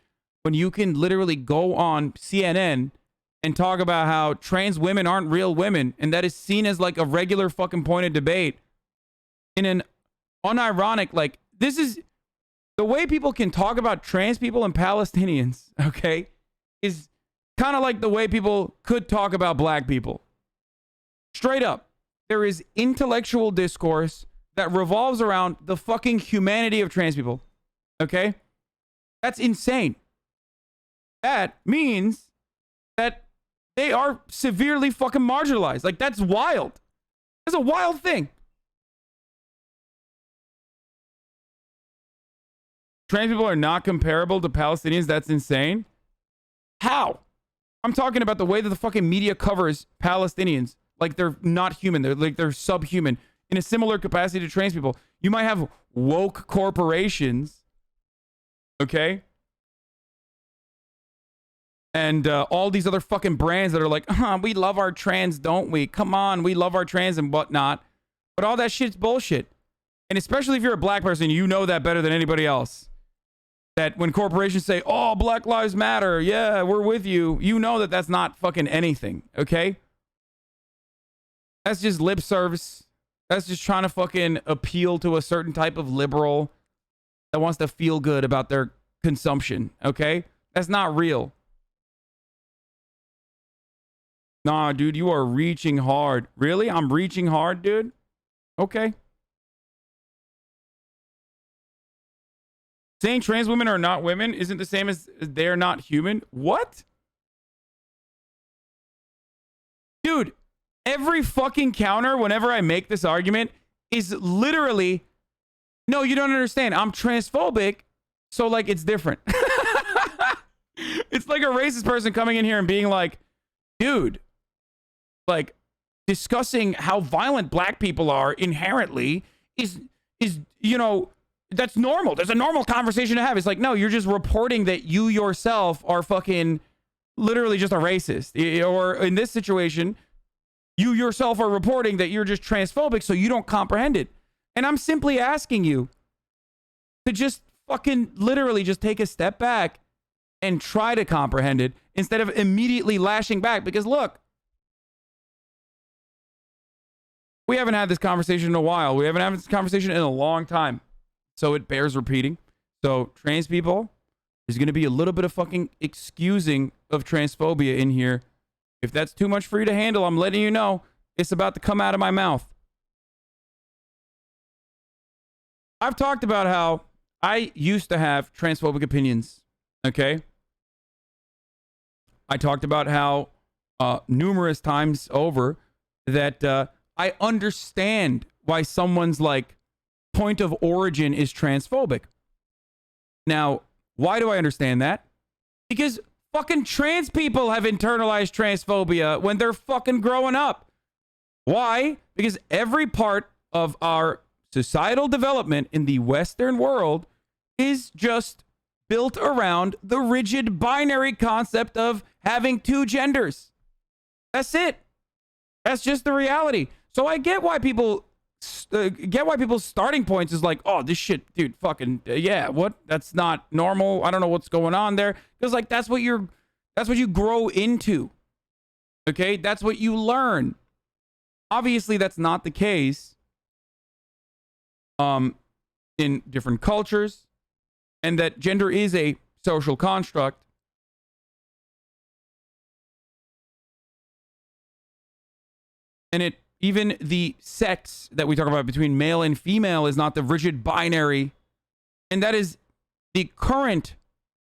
when you can literally go on CNN and talk about how trans women aren't real women, and that is seen as like a regular fucking point of debate in an unironic, like, this is the way people can talk about trans people and Palestinians, okay, is kind of like the way people could talk about black people. Straight up, there is intellectual discourse that revolves around the fucking humanity of trans people, okay? That's insane. That means that they are severely fucking marginalized. Like, that's wild. That's a wild thing. Trans people are not comparable to Palestinians. That's insane. How? I'm talking about the way that the fucking media covers Palestinians. Like they're not human. They're subhuman in a similar capacity to trans people. You might have woke corporations, okay? And all these other fucking brands that are like, we love our trans, don't we? Come on, we love our trans and whatnot. But all that shit's bullshit. And especially if you're a black person, you know that better than anybody else. That when corporations say, oh, Black Lives Matter, yeah, we're with you, you know that that's not fucking anything, okay? That's just lip service. That's just trying to fucking appeal to a certain type of liberal that wants to feel good about their consumption, okay? That's not real. Nah, dude, you are reaching hard. Really? I'm reaching hard, dude? Okay. Saying trans women are not women isn't the same as they're not human. What? Dude, every fucking counter whenever I make this argument is literally, no, you don't understand. I'm transphobic, so like it's different. It's like a racist person coming in here and being like, dude, like discussing how violent black people are inherently is you know, that's normal. There's a normal conversation to have. It's like, no, you're just reporting that you yourself are fucking literally just a racist. Or in this situation, you yourself are reporting that you're just transphobic, so you don't comprehend it. And I'm simply asking you to just fucking literally just take a step back and try to comprehend it instead of immediately lashing back. Because look, we haven't had this conversation in a while. We haven't had this conversation in a long time. So it bears repeating. So trans people, there's going to be a little bit of fucking excusing of transphobia in here. If that's too much for you to handle, I'm letting you know it's about to come out of my mouth. I've talked about how I used to have transphobic opinions. Okay? I talked about how numerous times over that I understand why someone's like point of origin is transphobic. Now, why do I understand that? Because fucking trans people have internalized transphobia when they're fucking growing up. Why? Because every part of our societal development in the Western world is just built around the rigid binary concept of having two genders. That's it. That's just the reality. So I get why people's starting points is like, oh, this shit, dude, fucking yeah, what? That's not normal. I don't know what's going on there. Because like that's what you grow into. Okay, that's what you learn. Obviously, that's not the case. In different cultures, and that gender is a social construct. And even the sex that we talk about between male and female is not the rigid binary. And that is the current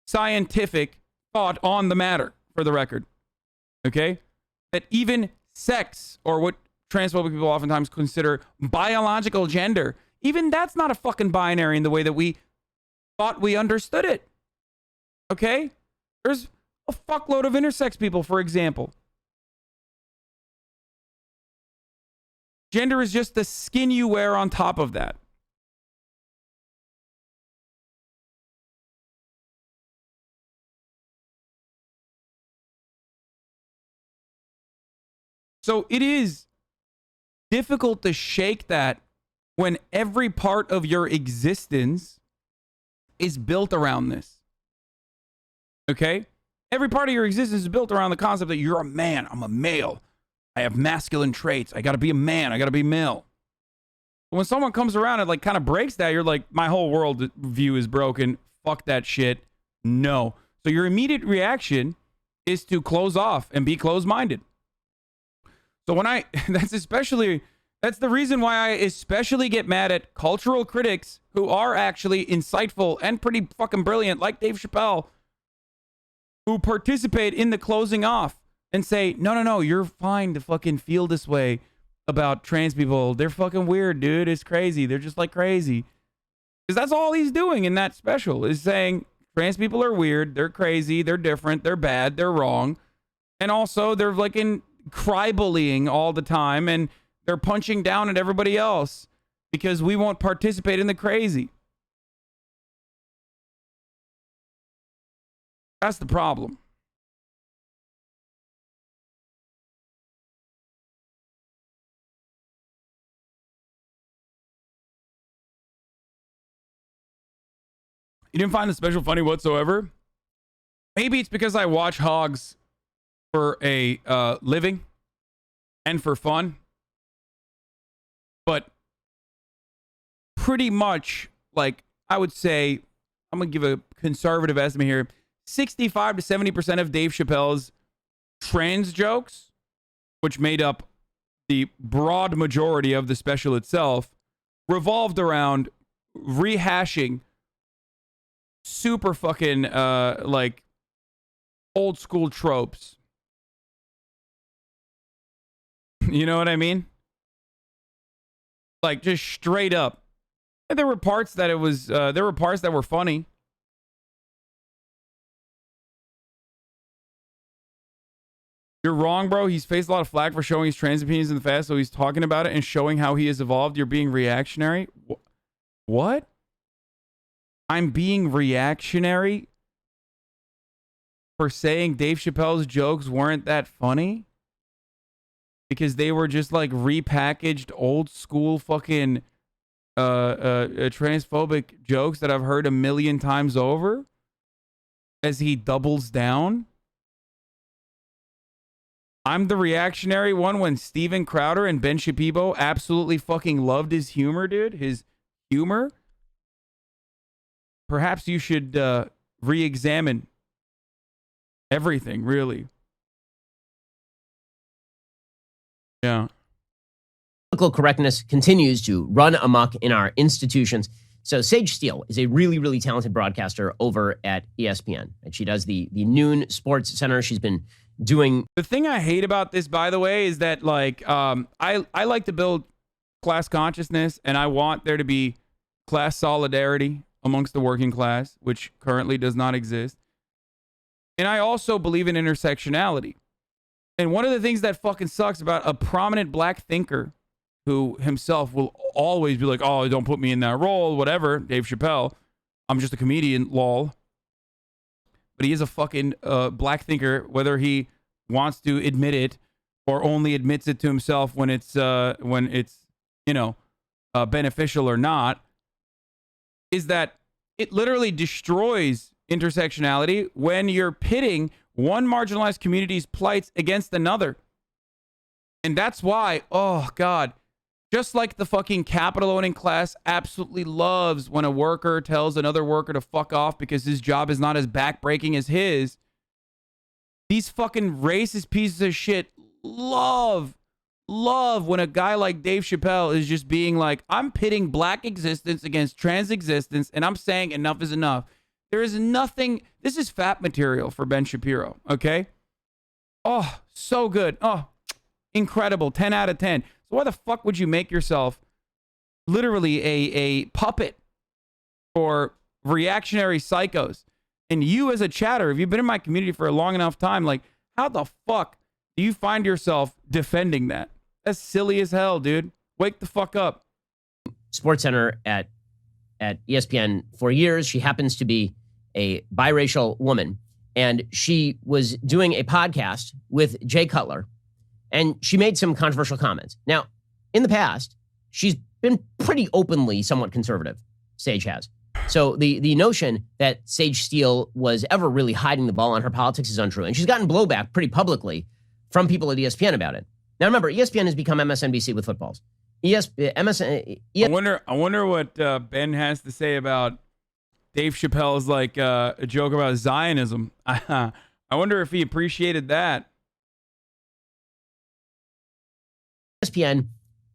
scientific thought on the matter, for the record. Okay? That even sex, or what transphobic people oftentimes consider biological gender, even that's not a fucking binary in the way that we thought we understood it. Okay? There's a fuckload of intersex people, for example. Gender is just the skin you wear on top of that. So it is difficult to shake that when every part of your existence is built around this. Okay? Every part of your existence is built around the concept that you're a man. I'm a male. I have masculine traits. I got to be a man. I got to be male. When someone comes around and like kind of breaks that, you're like, my whole world view is broken. Fuck that shit. No. So your immediate reaction is to close off and be closed-minded. So that's the reason why I especially get mad at cultural critics who are actually insightful and pretty fucking brilliant, like Dave Chappelle, who participate in the closing off and say, no, you're fine to fucking feel this way about trans people. They're fucking weird, dude. It's crazy. They're just like crazy. Because that's all he's doing in that special, is saying trans people are weird. They're crazy. They're different. They're bad. They're wrong. And also they're like in cry bullying all the time. And they're punching down at everybody else because we won't participate in the crazy. That's the problem. You didn't find the special funny whatsoever? Maybe it's because I watch hogs for a living and for fun. But pretty much, like, I would say, I'm going to give a conservative estimate here, 65 to 70% of Dave Chappelle's trans jokes, which made up the broad majority of the special itself, revolved around rehashing super fucking like old school tropes. You know what I mean? Like just straight up. And there were parts that were funny. You're wrong, bro. He's faced a lot of flack for showing his trans opinions in the past, so he's talking about it and showing how he has evolved. You're being reactionary. What? I'm being reactionary for saying Dave Chappelle's jokes weren't that funny? Because they were just like repackaged old school fucking transphobic jokes that I've heard a million times over as he doubles down. I'm the reactionary one when Steven Crowder and Ben Shapiro absolutely fucking loved his humor, dude. His humor. Perhaps you should re-examine everything, really. Yeah. Political correctness continues to run amok in our institutions. So Sage Steele is a really, really talented broadcaster over at ESPN. And she does the noon sports center. She's been doing... The thing I hate about this, by the way, is that like I like to build class consciousness, and I want there to be class solidarity amongst the working class, which currently does not exist. And I also believe in intersectionality. And one of the things that fucking sucks about a prominent black thinker who himself will always be like, oh, don't put me in that role, whatever, Dave Chappelle, I'm just a comedian, lol. But he is a fucking black thinker, whether he wants to admit it or only admits it to himself when it's beneficial or not, is that it literally destroys intersectionality when you're pitting one marginalized community's plights against another. And that's why, oh God, just like the fucking capital owning class absolutely loves when a worker tells another worker to fuck off because his job is not as backbreaking as his, these fucking racist pieces of shit love when a guy like Dave Chappelle is just being like, I'm pitting black existence against trans existence, and I'm saying enough is enough. There is nothing. This is fat material for Ben Shapiro, okay? Oh, so good. Oh, incredible. 10 out of 10. So why the fuck would you make yourself literally a puppet for reactionary psychos? And you as a chatter, if you've been in my community for a long enough time, like, how the fuck do you find yourself defending that? That's silly as hell, dude. Wake the fuck up. Sports Center at ESPN for years. She happens to be a biracial woman, and she was doing a podcast with Jay Cutler, and she made some controversial comments. Now, in the past, she's been pretty openly somewhat conservative, Sage has, So the notion that Sage Steele was ever really hiding the ball on her politics is untrue. And she's gotten blowback pretty publicly from people at ESPN about it. Now, remember, ESPN has become MSNBC with footballs. I wonder what Ben has to say about Dave Chappelle's a joke about Zionism. I wonder if he appreciated that. ESPN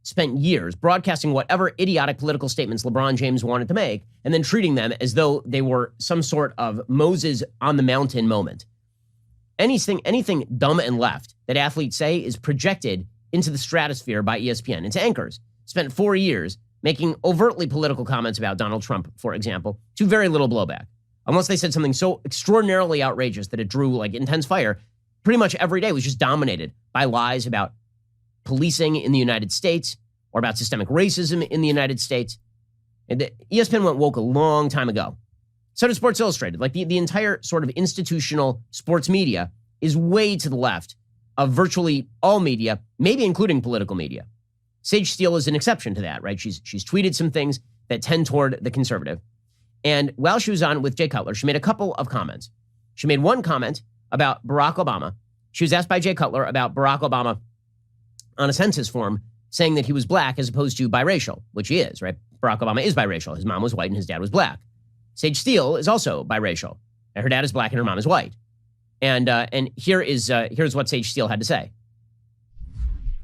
spent years broadcasting whatever idiotic political statements LeBron James wanted to make and then treating them as though they were some sort of Moses on the mountain moment. Anything dumb and left that athletes say is projected into the stratosphere by ESPN, its anchors. Spent 4 years making overtly political comments about Donald Trump, for example, to very little blowback. Unless they said something so extraordinarily outrageous that it drew intense fire, pretty much every day was just dominated by lies about policing in the United States or about systemic racism in the United States. And ESPN went woke a long time ago. So did Sports Illustrated. The entire sort of institutional sports media is way to the left of virtually all media, maybe including political media. Sage Steele is an exception to that, right? She's tweeted some things that tend toward the conservative. And while she was on with Jay Cutler, she made a couple of comments. She made one comment about Barack Obama. She was asked by Jay Cutler about Barack Obama on a census form saying that he was black as opposed to biracial, which he is, right? Barack Obama is biracial. His mom was white and his dad was black. Sage Steele is also biracial. Her dad is black and her mom is white. And here's what Sage Steele had to say.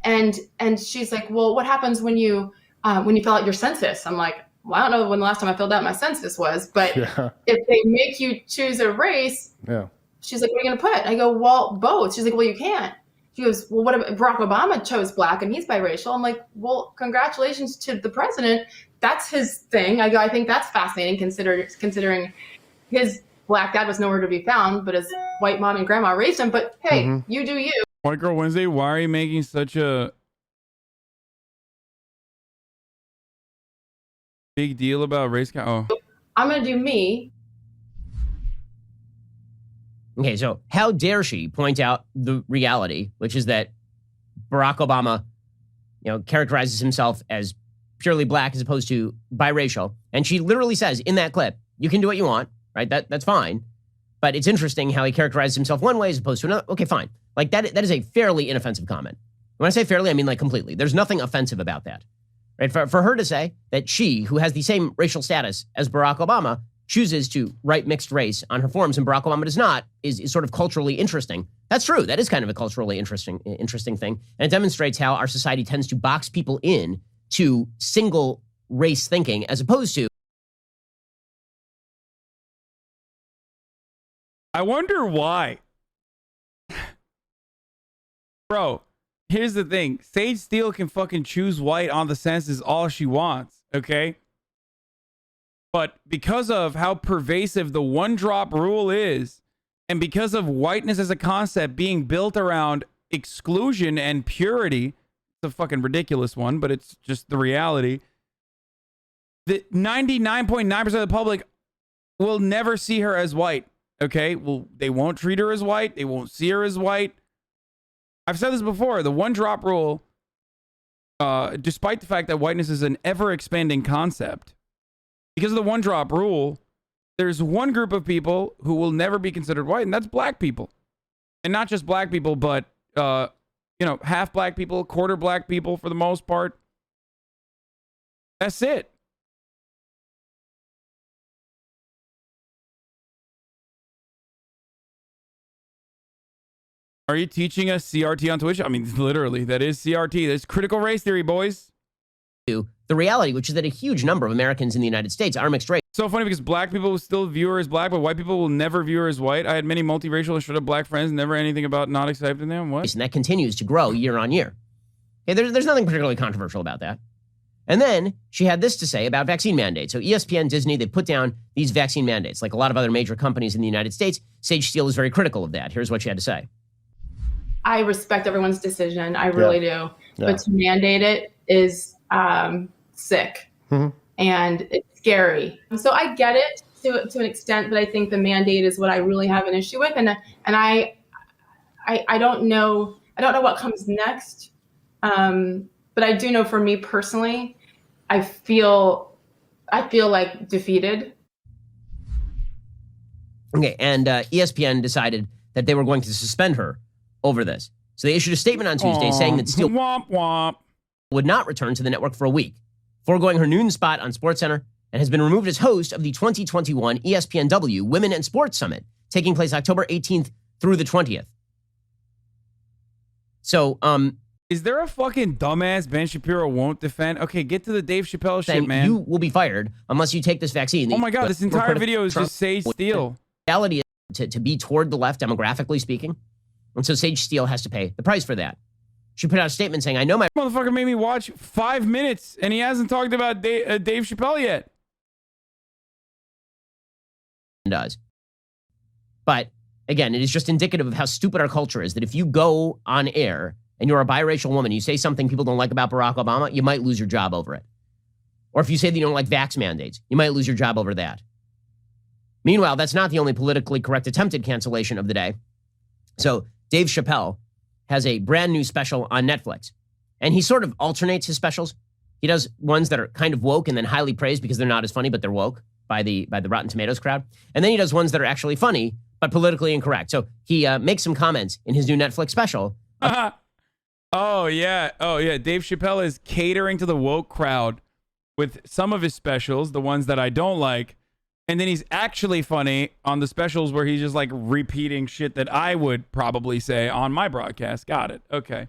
And she's like, well, what happens when you fill out your census? I'm like, well, I don't know when the last time I filled out my census was, but if they make you choose a race, she's like, what are you going to put? I go, well, both. She's like, well, you can't. She goes, well, what if Barack Obama chose black and he's biracial? I'm like, well, congratulations to the president. That's his thing. I go, I think that's fascinating considering his black dad was nowhere to be found, but his white mom and grandma raised him. But hey, you do you. White Girl Wednesday, why are you making such a big deal about race? I'm going to do me. Okay, so how dare she point out the reality, which is that Barack Obama, characterizes himself as purely black as opposed to biracial. And she literally says in that clip, you can do what you want, right? That's fine. But it's interesting how he characterizes himself one way as opposed to another. Okay, fine. That is a fairly inoffensive comment. When I say fairly, I mean completely. There's nothing offensive about that. Right? For her to say that she, who has the same racial status as Barack Obama, chooses to write mixed race on her forms and Barack Obama does not is sort of culturally interesting. That's true. That is kind of a culturally interesting thing. And it demonstrates how our society tends to box people in to single race thinking as opposed to. I wonder why. Bro, here's the thing. Sage Steele can fucking choose white on the census all she wants, okay? But because of how pervasive the one-drop rule is, and because of whiteness as a concept being built around exclusion and purity, it's a fucking ridiculous one, but it's just the reality, that 99.9% of the public will never see her as white, okay? Well, they won't treat her as white. They won't see her as white. I've said this before. The one-drop rule, despite the fact that whiteness is an ever-expanding concept, because of the one-drop rule, there's one group of people who will never be considered white, and that's black people. And not just black people, but, half black people, quarter black people for the most part. That's it. Are you teaching us CRT on Twitch? I mean, literally, that is CRT. That's critical race theory, boys. The reality, which is that a huge number of Americans in the United States are mixed race. So funny because black people will still view her as black, but white people will never view her as white. I had many multiracial and straight up black friends, never anything about not accepting them. What? And that continues to grow year on year. Okay, there's nothing particularly controversial about that. And then she had this to say about vaccine mandates. So ESPN, Disney, they put down these vaccine mandates. Like a lot of other major companies in the United States, Sage Steele is very critical of that. Here's what she had to say. I respect everyone's decision. I really do. Yeah. But to mandate it is sick. And it's scary. So I get it to an extent, but I think the mandate is what I really have an issue with. And I don't know what comes next. But I do know for me personally, I feel like defeated. Okay, and ESPN decided that they were going to suspend her over this. So they issued a statement on Tuesday saying that Steele womp womp would not return to the network for a week, foregoing her noon spot on SportsCenter, and has been removed as host of the 2021 ESPNW Women and Sports Summit, taking place October 18th through the 20th. So, is there a fucking dumbass Ben Shapiro won't defend? Okay, get to the Dave Chappelle shit, man. You will be fired unless you take this vaccine. Oh my God, this entire video is just Sage Steele. Reality is to be toward the left, demographically speaking. And so Sage Steele has to pay the price for that. She put out a statement saying, I know my motherfucker made me watch 5 minutes and he hasn't talked about Dave Chappelle yet. Does. But again, it is just indicative of how stupid our culture is that if you go on air and you're a biracial woman, you say something people don't like about Barack Obama, you might lose your job over it. Or if you say that you don't like vax mandates, you might lose your job over that. Meanwhile, that's not the only politically correct attempted cancellation of the day. So Dave Chappelle has a brand new special on Netflix. And he sort of alternates his specials. He does ones that are kind of woke and then highly praised because they're not as funny, but they're woke by the Rotten Tomatoes crowd. And then he does ones that are actually funny, but politically incorrect. So he makes some comments in his new Netflix special. Oh, yeah. Dave Chappelle is catering to the woke crowd with some of his specials, the ones that I don't like. And then he's actually funny on the specials where he's just like repeating shit that I would probably say on my broadcast. Got it. Okay.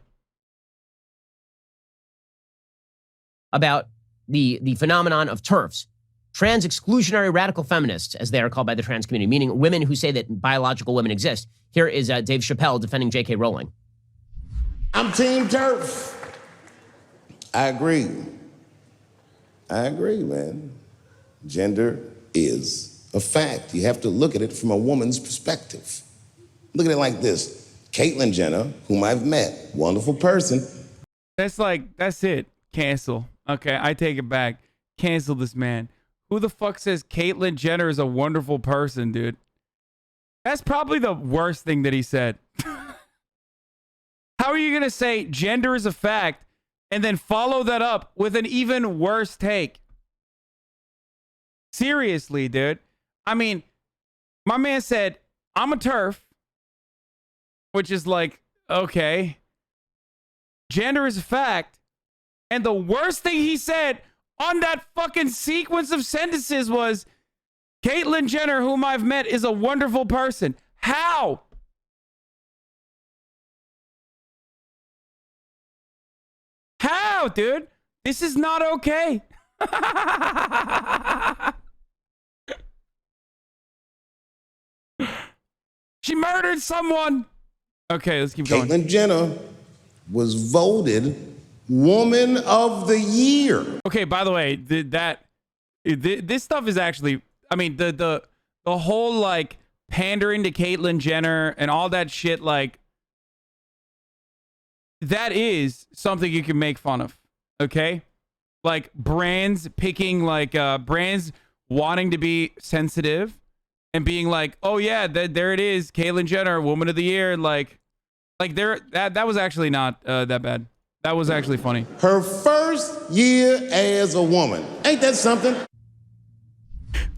About the phenomenon of TERFs, trans exclusionary radical feminists, as they are called by the trans community, meaning women who say that biological women exist. Here is Dave Chappelle defending J.K. Rowling. I'm Team TERF. I agree, man. Gender is a fact. You have to look at it from a woman's perspective. Look at it like this. Caitlyn Jenner, whom I've met, wonderful person. That's it. Cancel. Okay, I take it back. Cancel this man. Who the fuck says Caitlyn Jenner is a wonderful person, dude? That's probably the worst thing that he said. How are you going to say gender is a fact and then follow that up with an even worse take? Seriously, dude. I mean, my man said, I'm a TERF, which is like, okay. Gender is a fact. And the worst thing he said on that fucking sequence of sentences was, Caitlyn Jenner, whom I've met, is a wonderful person. How? How, dude? This is not okay. She murdered someone. Okay, let's keep going. Caitlyn Jenner was voted Woman of the Year. Okay, by the way, this stuff is actually, I mean, the whole like pandering to Caitlyn Jenner and all that shit, like that is something you can make fun of. Okay, like brands picking like brands wanting to be sensitive and being like, oh yeah, there it is, Caitlyn Jenner, Woman of the Year, like there that was actually not that bad. That was actually funny. Her first year as a woman. Ain't that something?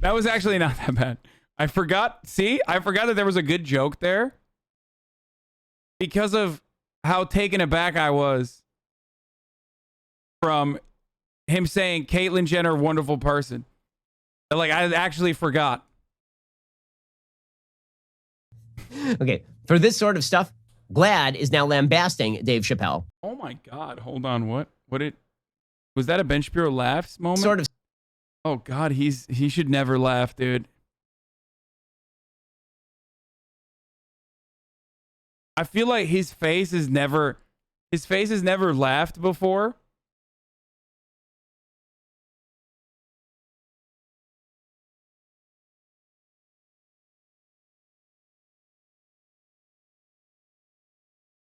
That was actually not that bad. I forgot that there was a good joke there because of how taken aback I was from him saying Caitlyn Jenner, wonderful person. Like, I actually forgot. Okay, for this sort of stuff, GLAAD is now lambasting Dave Chappelle. Oh my God, hold on, what was that a Ben Shapiro laughs moment? Sort of. Oh God, he should never laugh, dude. I feel like his face has never laughed before.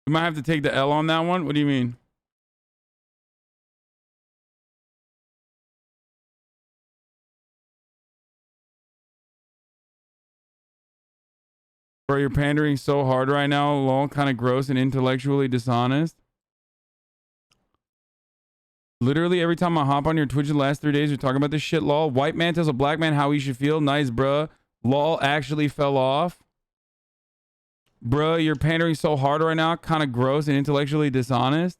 You might have to take the L on that one. What do you mean? Bro, you're pandering so hard right now. Lol, kind of gross and intellectually dishonest. Literally every time I hop on your Twitch in the last 3 days, you're talking about this shit, lol. White man tells a black man how he should feel. Nice, bruh. Lol actually fell off. Bruh, you're pandering so hard right now. Kind of gross and intellectually dishonest.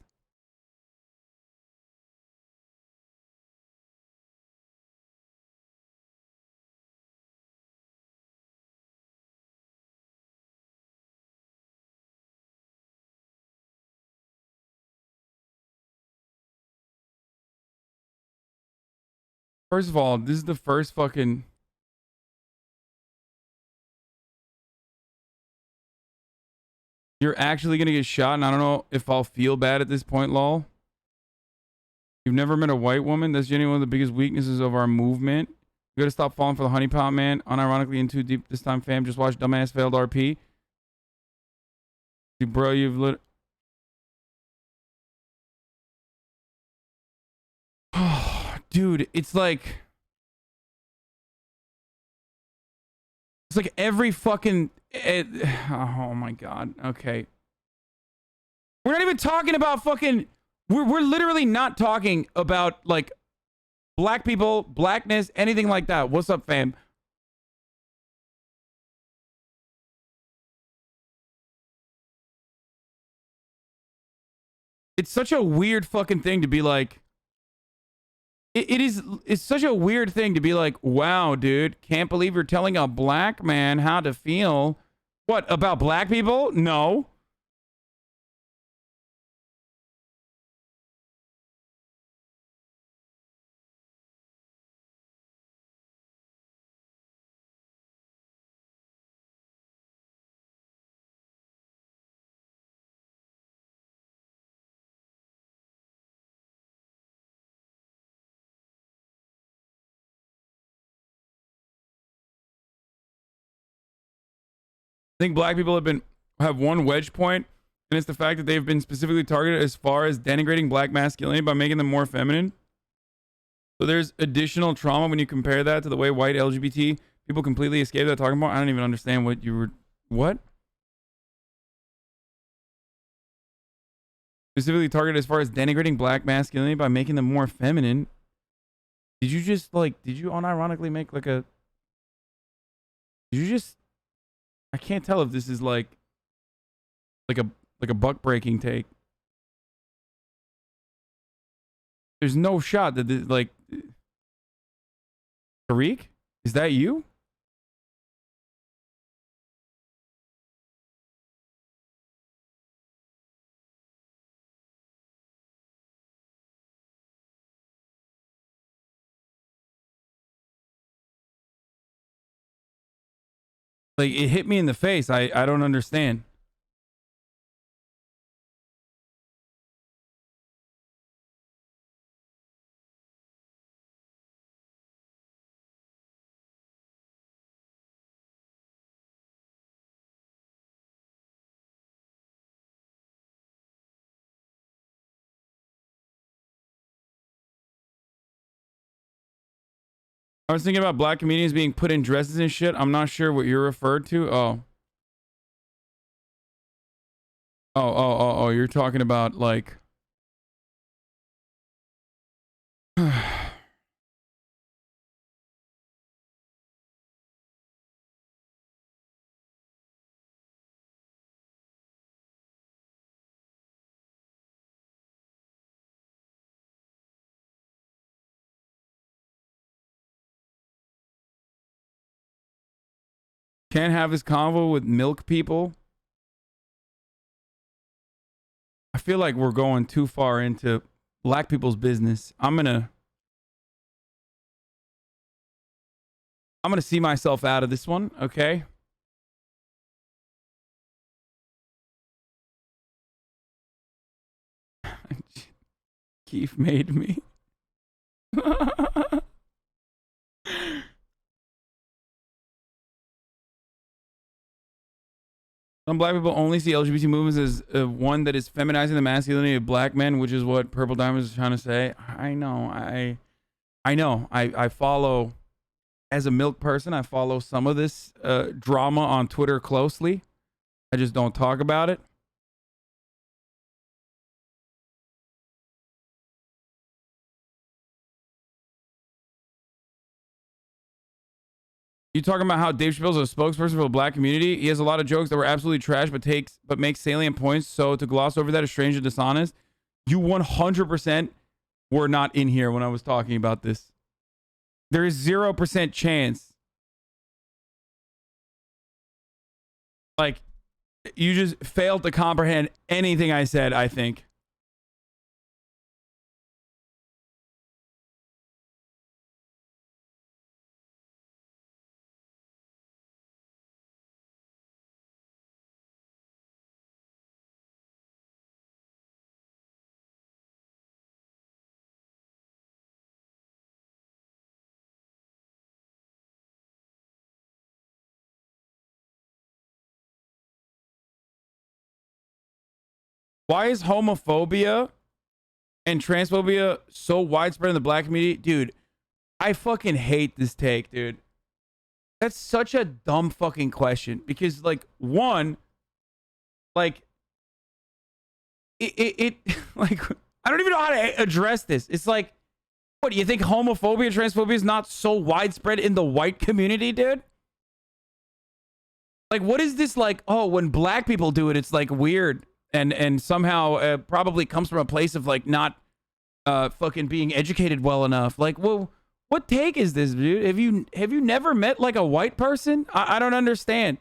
First of all, this is the first fucking... You're actually gonna get shot, and I don't know if I'll feel bad at this point, lol. You've never met a white woman? That's genuinely one of the biggest weaknesses of our movement. You gotta stop falling for the honeypot man. Unironically in too deep this time, fam. Just watch dumbass failed RP. Bro, you've lit... Oh, dude, it's like... It's like every fucking... oh my god. Okay. We're not even talking about fucking... We're literally not talking about, like, black people, blackness, anything like that. What's up, fam? It's such a weird fucking thing to be like... It's such a weird thing to be like, wow, dude, can't believe you're telling a black man how to feel. What, about black people? No. I think black people have one wedge point, and it's the fact that they've been specifically targeted as far as denigrating black masculinity by making them more feminine. So there's additional trauma when you compare that to the way white LGBT people completely escape that talking about. I don't even understand what you were... What? Specifically targeted as far as denigrating black masculinity by making them more feminine. Did you just, like... Did you unironically make, like, a... Did you just... I can't tell if this is like a buck breaking take. There's no shot that this, like, Tariq, is that you? Like, it hit me in the face. I don't understand. I was thinking about black comedians being put in dresses and shit. I'm not sure what you're referred to. Oh, you're talking about, like... Can't have this convo with milk people. I feel like we're going too far into black people's business. I'm gonna see myself out of this one, okay? Keith made me. Some black people only see LGBT movements as one that is feminizing the masculinity of black men, which is what Purple Diamond is trying to say. I know. I follow, as a milk person, I follow some of this drama on Twitter closely. I just don't talk about it. You talking about how Dave Chappelle's a spokesperson for the black community? He has a lot of jokes that were absolutely trash, but makes salient points. So to gloss over that is strange and dishonest. You 100% were not in here when I was talking about this. There is 0% chance. Like, you just failed to comprehend anything I said, I think. Why is homophobia and transphobia so widespread in the black community? Dude, I fucking hate this take, dude. That's such a dumb fucking question. Because, like, one, like, it like, I don't even know how to address this. It's like, what, do you think homophobia, transphobia is not so widespread in the white community, dude? Like, what is this, like, oh, when black people do it, it's, like, weird. And somehow probably comes from a place of, like, not fucking being educated well enough. Like, well, what take is this, dude? Have you never met, like, a white person? I don't understand.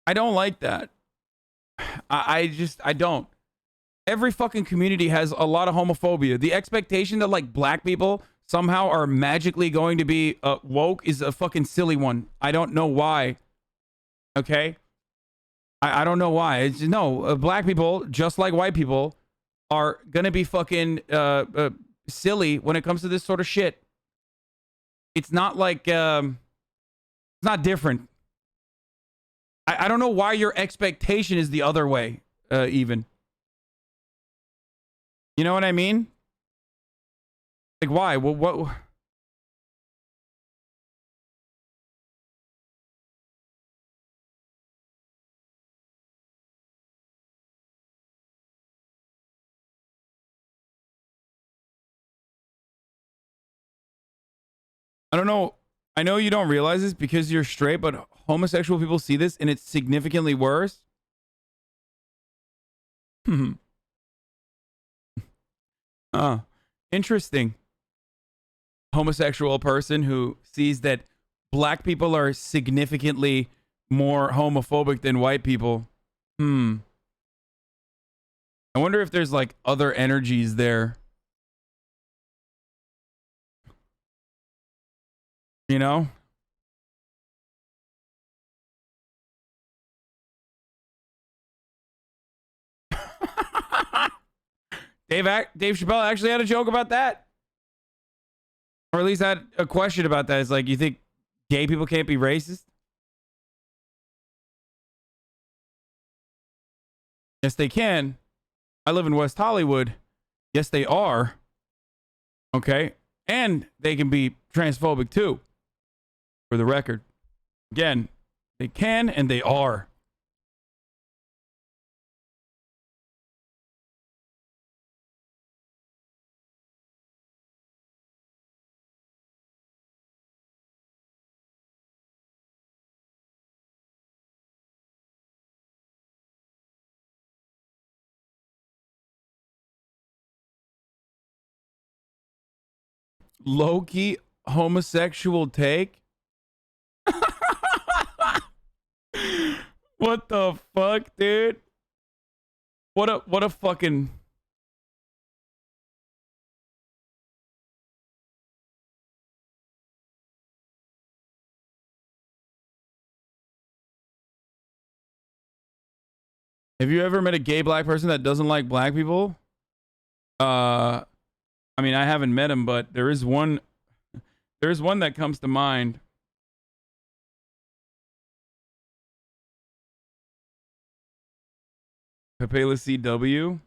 I don't like that. I don't. Every fucking community has a lot of homophobia. The expectation that, like, black people somehow are magically going to be woke is a fucking silly one. I don't know why. Okay? I don't know why. It's, no, black people, just like white people, are gonna be fucking silly when it comes to this sort of shit. It's not like, it's not different. I don't know why your expectation is the other way, even. You know what I mean? Like, why? Well, what? I don't know. I know you don't realize this because you're straight, but homosexual people see this and it's significantly worse. Interesting. Homosexual person who sees that black people are significantly more homophobic than white people. I wonder if there's, like, other energies there. You know? Dave Chappelle actually had a joke about that. Or at least had a question about that. It's like, you think gay people can't be racist? Yes, they can. I live in West Hollywood. Yes, they are. Okay. And they can be transphobic too. For the record. Again, they can and they are. Low-key homosexual take? What the fuck, dude? What a fucking... Have you ever met a gay black person that doesn't like black people? I mean, I haven't met him, but there is one that comes to mind. Chappelle CW.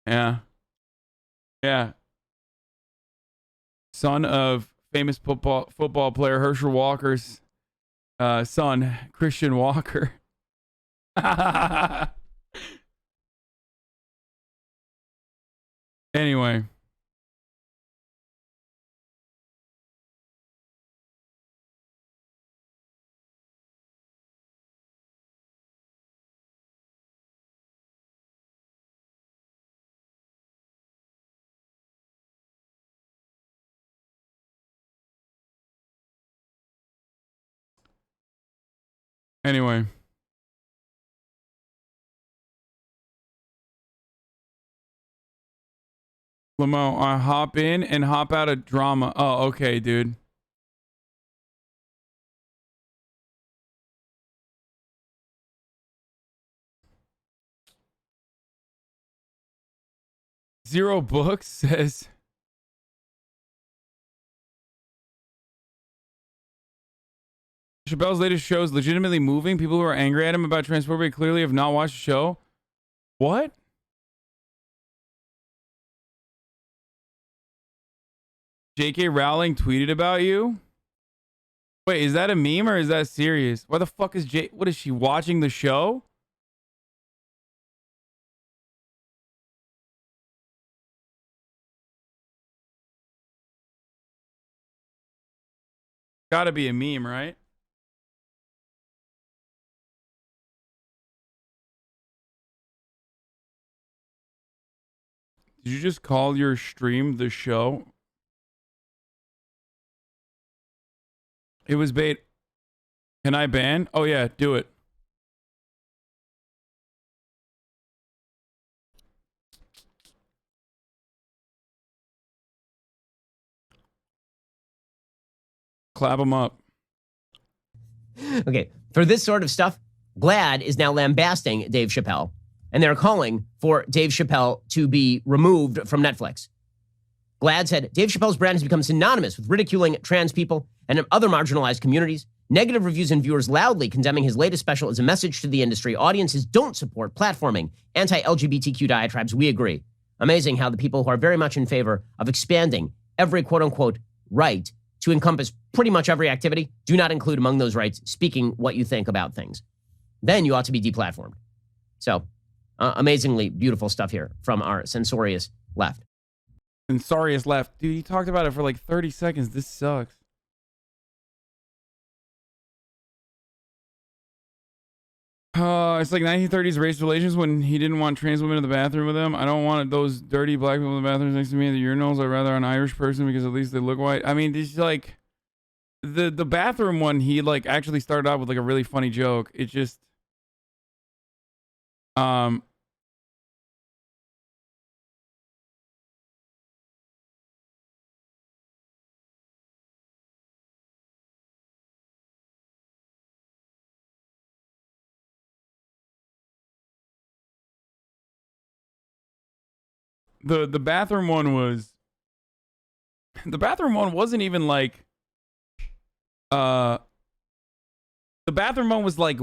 Yeah. Yeah. son of famous football player Herschel Walker's son, Christian Walker. Anyway. Anyway. Lamo, I hop in and hop out of drama. Oh, okay, dude. Zero Books says Chappelle's latest show is legitimately moving. People who are angry at him about transphobia clearly have not watched the show. What? J.K. Rowling tweeted about you? Wait, is that a meme or is that serious? Why the fuck is what is she watching the show? Gotta be a meme, right? Did you just call your stream the show? It was bait. Can I ban? Oh yeah, do it. Clap them up. Okay, for this sort of stuff, GLAAD is now lambasting Dave Chappelle, and they're calling for Dave Chappelle to be removed from Netflix. GLAAD said, Dave Chappelle's brand has become synonymous with ridiculing trans people and other marginalized communities. Negative reviews and viewers loudly condemning his latest special is a message to the industry. Audiences don't support platforming anti-LGBTQ diatribes. We agree. Amazing how the people who are very much in favor of expanding every quote-unquote right to encompass pretty much every activity do not include among those rights speaking what you think about things. Then you ought to be deplatformed. So, amazingly beautiful stuff here from our censorious left. Censorious left. Dude, he talked about it for like 30 seconds. This sucks. It's like 1930s race relations when he didn't want trans women in the bathroom with him. I don't want those dirty black people in the bathrooms next to me in the urinals. I'd rather an Irish person because at least they look white. I mean, it's like the bathroom one, he like actually started out with like a really funny joke. It just the bathroom one was the bathroom one wasn't even like the bathroom one was like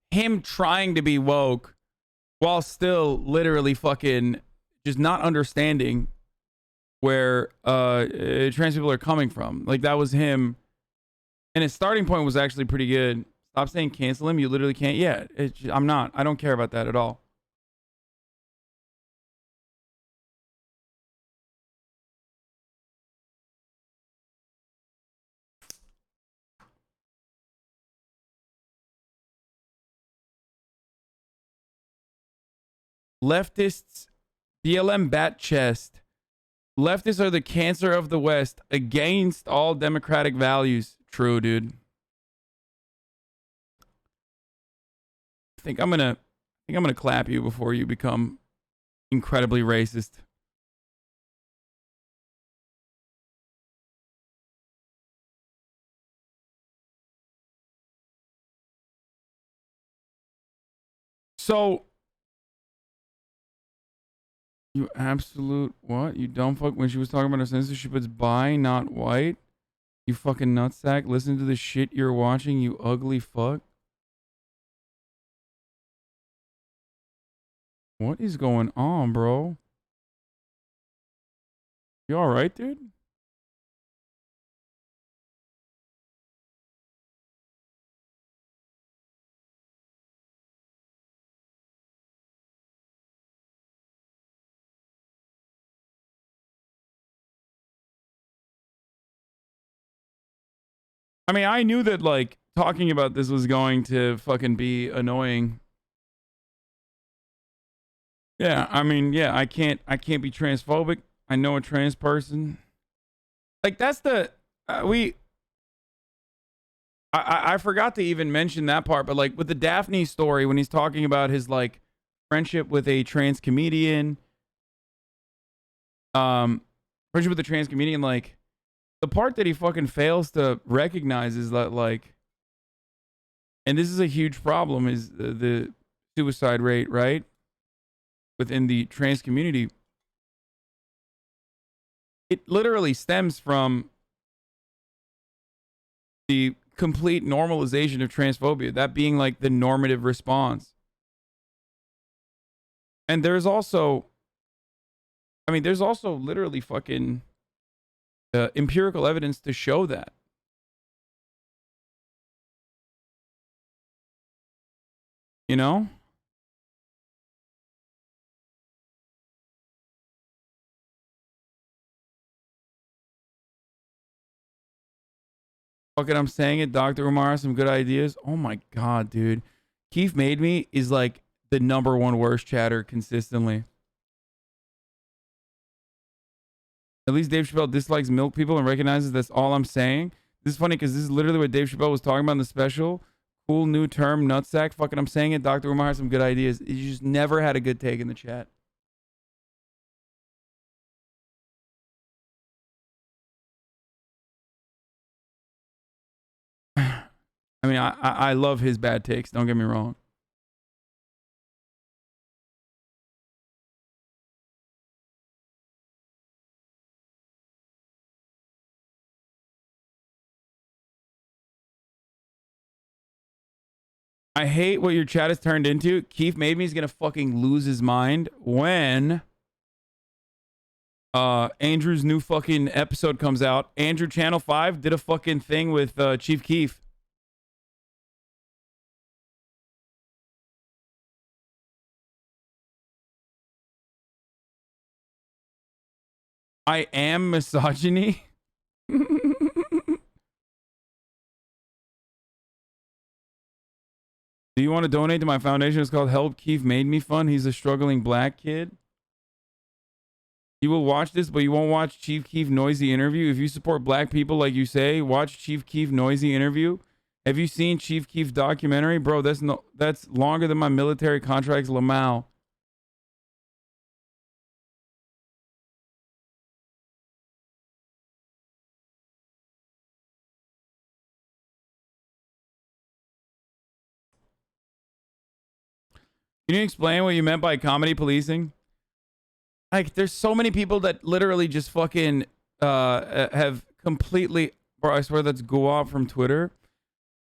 him trying to be woke while still literally fucking just not understanding where trans people are coming from. Like that was him, and his starting point was actually pretty good. Stop saying cancel him. You literally can't. Yeah, I'm not. I don't care about that at all. Leftists, BLM bat chest. Leftists are the cancer of the West against all democratic values. True, dude. I think I'm gonna clap you before you become incredibly racist. So you absolute what? You dumb fuck. When she was talking about her censorship, it's bi, not white. You fucking nutsack. Listen to the shit you're watching, you ugly fuck. What is going on, bro? You alright, dude? I mean, I knew that like talking about this was going to fucking be annoying. Yeah, I mean, yeah, I can't be transphobic. I know a trans person. Like that's the I forgot to even mention that part, but like with the Daphne story when he's talking about his like friendship with a trans comedian, friendship with a trans comedian, like the part that he fucking fails to recognize is that like, and this is a huge problem, is the suicide rate, right? Within the trans community. It literally stems from the complete normalization of transphobia, that being like the normative response. And there's also, I mean, there's also literally fucking empirical evidence to show that. You know? Fucking, I'm saying it, Dr. Umar, some good ideas. Oh my God, dude. Keith Made Me is like the #1 worst chatter consistently. At least Dave Chappelle dislikes milk people and recognizes that's all I'm saying. This is funny because this is literally what Dave Chappelle was talking about in the special. Cool new term, nutsack. Fucking, I'm saying it. Dr. Umar has some good ideas. You just never had a good take in the chat. I mean, I love his bad takes. Don't get me wrong. I hate what your chat has turned into. Keith Made Me is gonna fucking lose his mind when Andrew's new fucking episode comes out. Andrew Channel 5 did a fucking thing with Chief Keef. I am misogyny. Do you want to donate to my foundation? It's called Help Keith Made Me Fun. He's a struggling black kid. You will watch this, but you won't watch Chief Keef Noisy Interview. If you support black people like you say, watch Chief Keef Noisy Interview. Have you seen Chief Keef documentary? Bro, that's longer than my military contracts, Lamau. Can you explain what you meant by comedy policing? Like, there's so many people that literally just fucking have completely... Bro, I swear that's Guap from Twitter.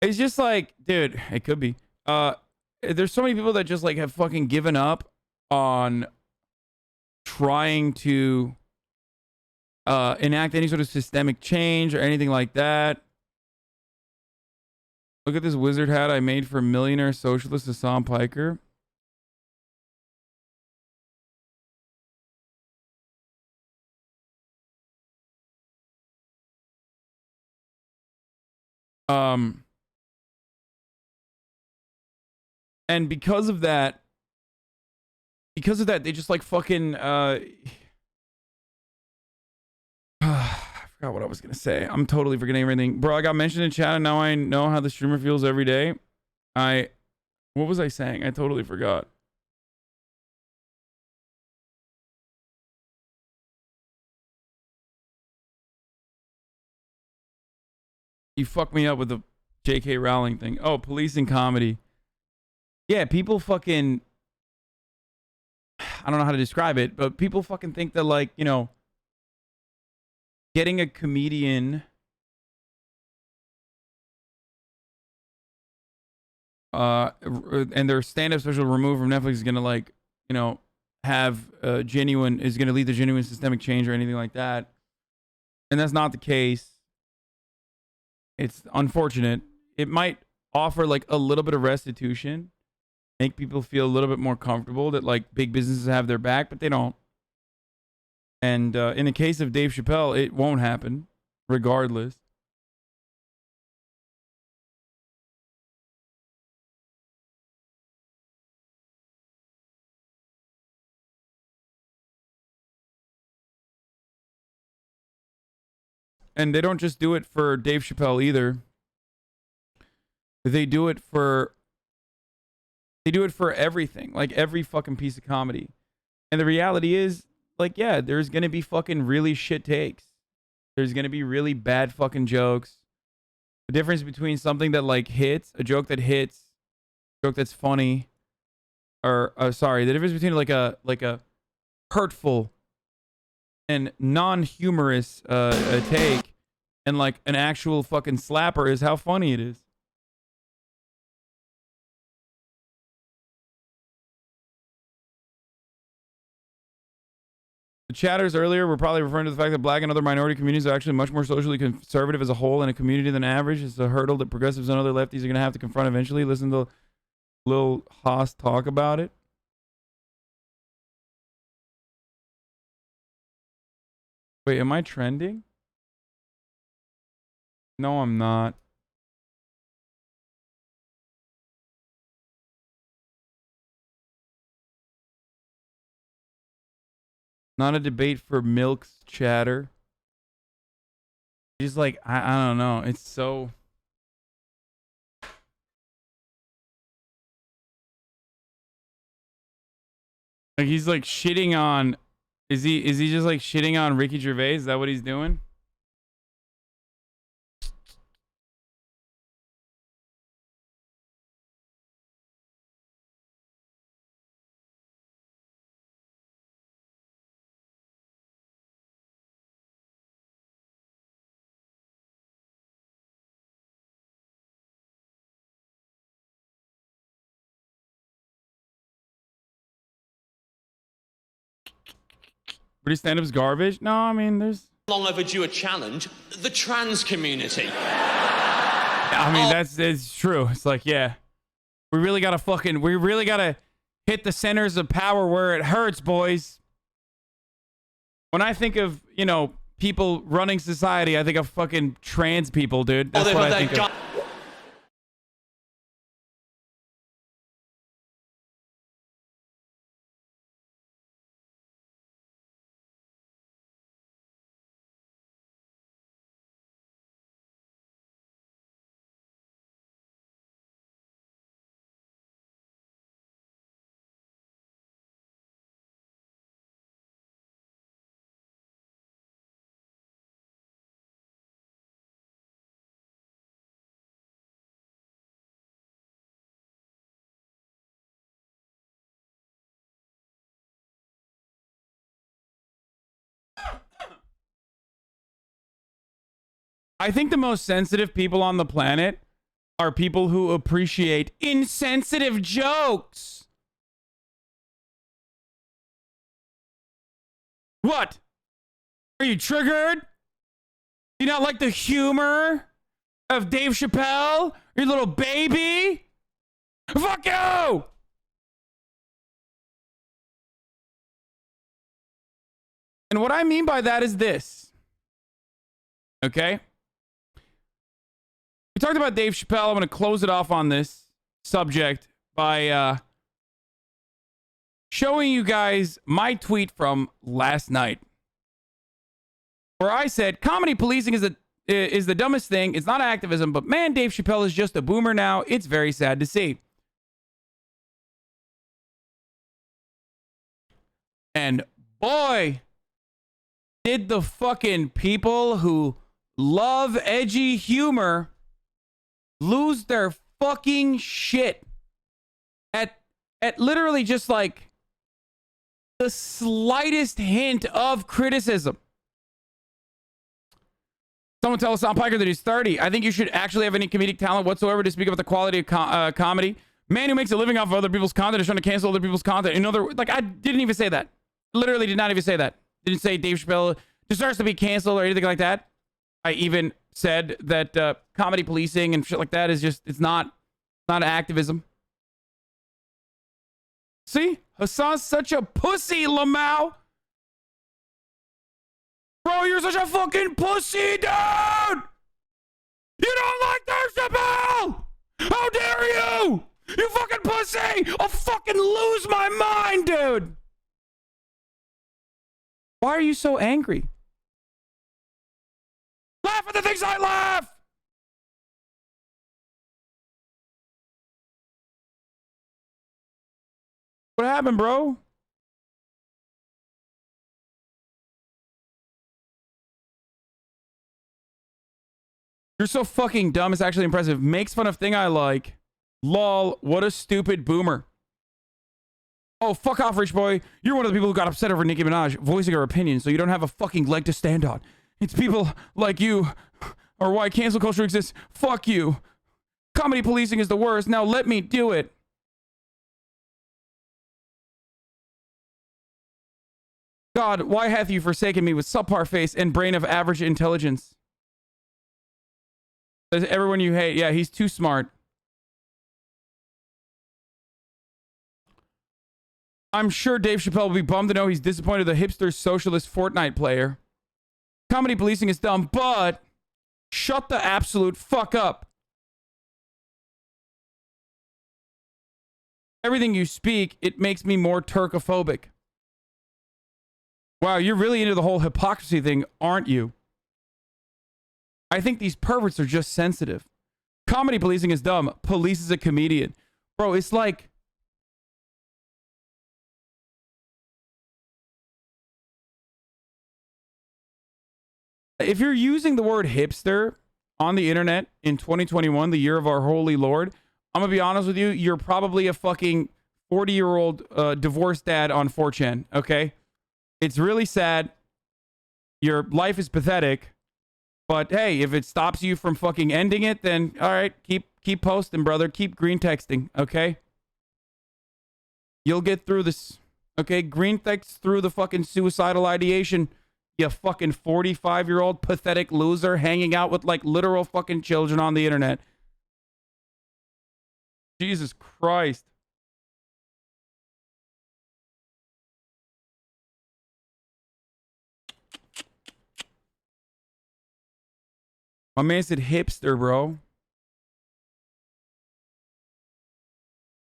It's just like, dude, it could be. There's so many people that just like have fucking given up on trying to enact any sort of systemic change or anything like that. Look at this wizard hat I made for millionaire socialist Hassan Piker. And because of that, they just like fucking I forgot what I was gonna say. I'm totally forgetting everything. Bro, I got mentioned in chat and now I know how the streamer feels every day. What was I saying? I totally forgot. You fucked me up with the J.K. Rowling thing. Oh, policing comedy. Yeah, people fucking... I don't know how to describe it, but people fucking think that, like, you know, getting a comedian... and their stand-up special removed from Netflix is gonna, like, you know, have is gonna lead to genuine systemic change or anything like that. And that's not the case. It's unfortunate. It might offer like a little bit of restitution, make people feel a little bit more comfortable that like big businesses have their back, but they don't. And in the case of Dave Chappelle, it won't happen regardless. And they don't just do it for Dave Chappelle either. They do it for everything, like every fucking piece of comedy. And the reality is, like, yeah, there's gonna be fucking really shit takes. There's gonna be really bad fucking jokes. The difference between something that like hits, a joke that hits, a joke that's funny, or sorry, the difference between like a hurtful and non-humorous take and like an actual fucking slapper is how funny it is. The chatters earlier were probably referring to the fact that black and other minority communities are actually much more socially conservative as a whole in a community than average. It's a hurdle that progressives and other lefties are going to have to confront eventually. Listen to Lil Haas talk about it. Wait, am I trending? No, I'm not. Not a debate for Milk's chatter. He's like, I don't know. It's so... Like he's like shitting on... Is he just like shitting on Ricky Gervais? Is that what he's doing? But his stand-up's garbage? No, I mean, there's... Long overdue a challenge, the trans community. I mean, it's true. It's like, yeah. We really gotta hit the centers of power where it hurts, boys. When I think of, you know, people running society, I think of fucking trans people, dude. That's what I think of. I think the most sensitive people on the planet are people who appreciate insensitive jokes. What? Are you triggered? You not like the humor of Dave Chappelle? You little baby? Fuck you! And what I mean by that is this. Okay? We talked about Dave Chappelle. I'm going to close it off on this subject by showing you guys my tweet from last night, where I said comedy policing is the dumbest thing. It's not activism, but man, Dave Chappelle is just a boomer now. It's very sad to see. And boy, did the fucking people who love edgy humor lose their fucking shit at literally just like the slightest hint of criticism. Someone tell Hassan Piker that he's 30. I think you should actually have any comedic talent whatsoever to speak about the quality of comedy. Man who makes a living off of other people's content is trying to cancel other people's content. In other words, like, I didn't even say that. Literally did not even say that. Didn't say Dave Chappelle deserves to be canceled or anything like that. I even said that comedy policing and shit like that is just, it's not activism. See? Hassan's such a pussy, Lamau. Bro, you're such a fucking pussy, dude! You don't like Dave Chappelle! How dare you! You fucking pussy! I'll fucking lose my mind, dude! Why are you so angry? laugh at the things I laugh. What happened, bro? You're so fucking dumb. It's actually impressive. Makes fun of thing I like. Lol. What a stupid boomer. Oh, fuck off, rich boy. You're one of the people who got upset over Nicki Minaj voicing her opinion, so you don't have a fucking leg to stand on. It's people like you or why cancel culture exists. Fuck you. Comedy policing is the worst. Now let me do it. God, why hath you forsaken me with subpar face and brain of average intelligence? Says everyone you hate. Yeah, he's too smart. I'm sure Dave Chappelle will be bummed to know he's disappointed the hipster socialist Fortnite player. Comedy policing is dumb, but shut the absolute fuck up. Everything you speak, it makes me more Turkophobic. Wow, you're really into the whole hypocrisy thing, aren't you? I think these perverts are just sensitive. Comedy policing is dumb. Police is a comedian. Bro, it's like... if you're using the word hipster on the internet in 2021, the year of our holy Lord, I'm going to be honest with you, you're probably a fucking 40-year-old divorced dad on 4chan, okay? It's really sad. Your life is pathetic. But hey, if it stops you from fucking ending it, then all right, keep posting, brother. Keep green texting, okay? You'll get through this, okay? Green text through the fucking suicidal ideation. You fucking 45-year-old pathetic loser hanging out with like literal fucking children on the internet. Jesus Christ. My man said hipster, bro.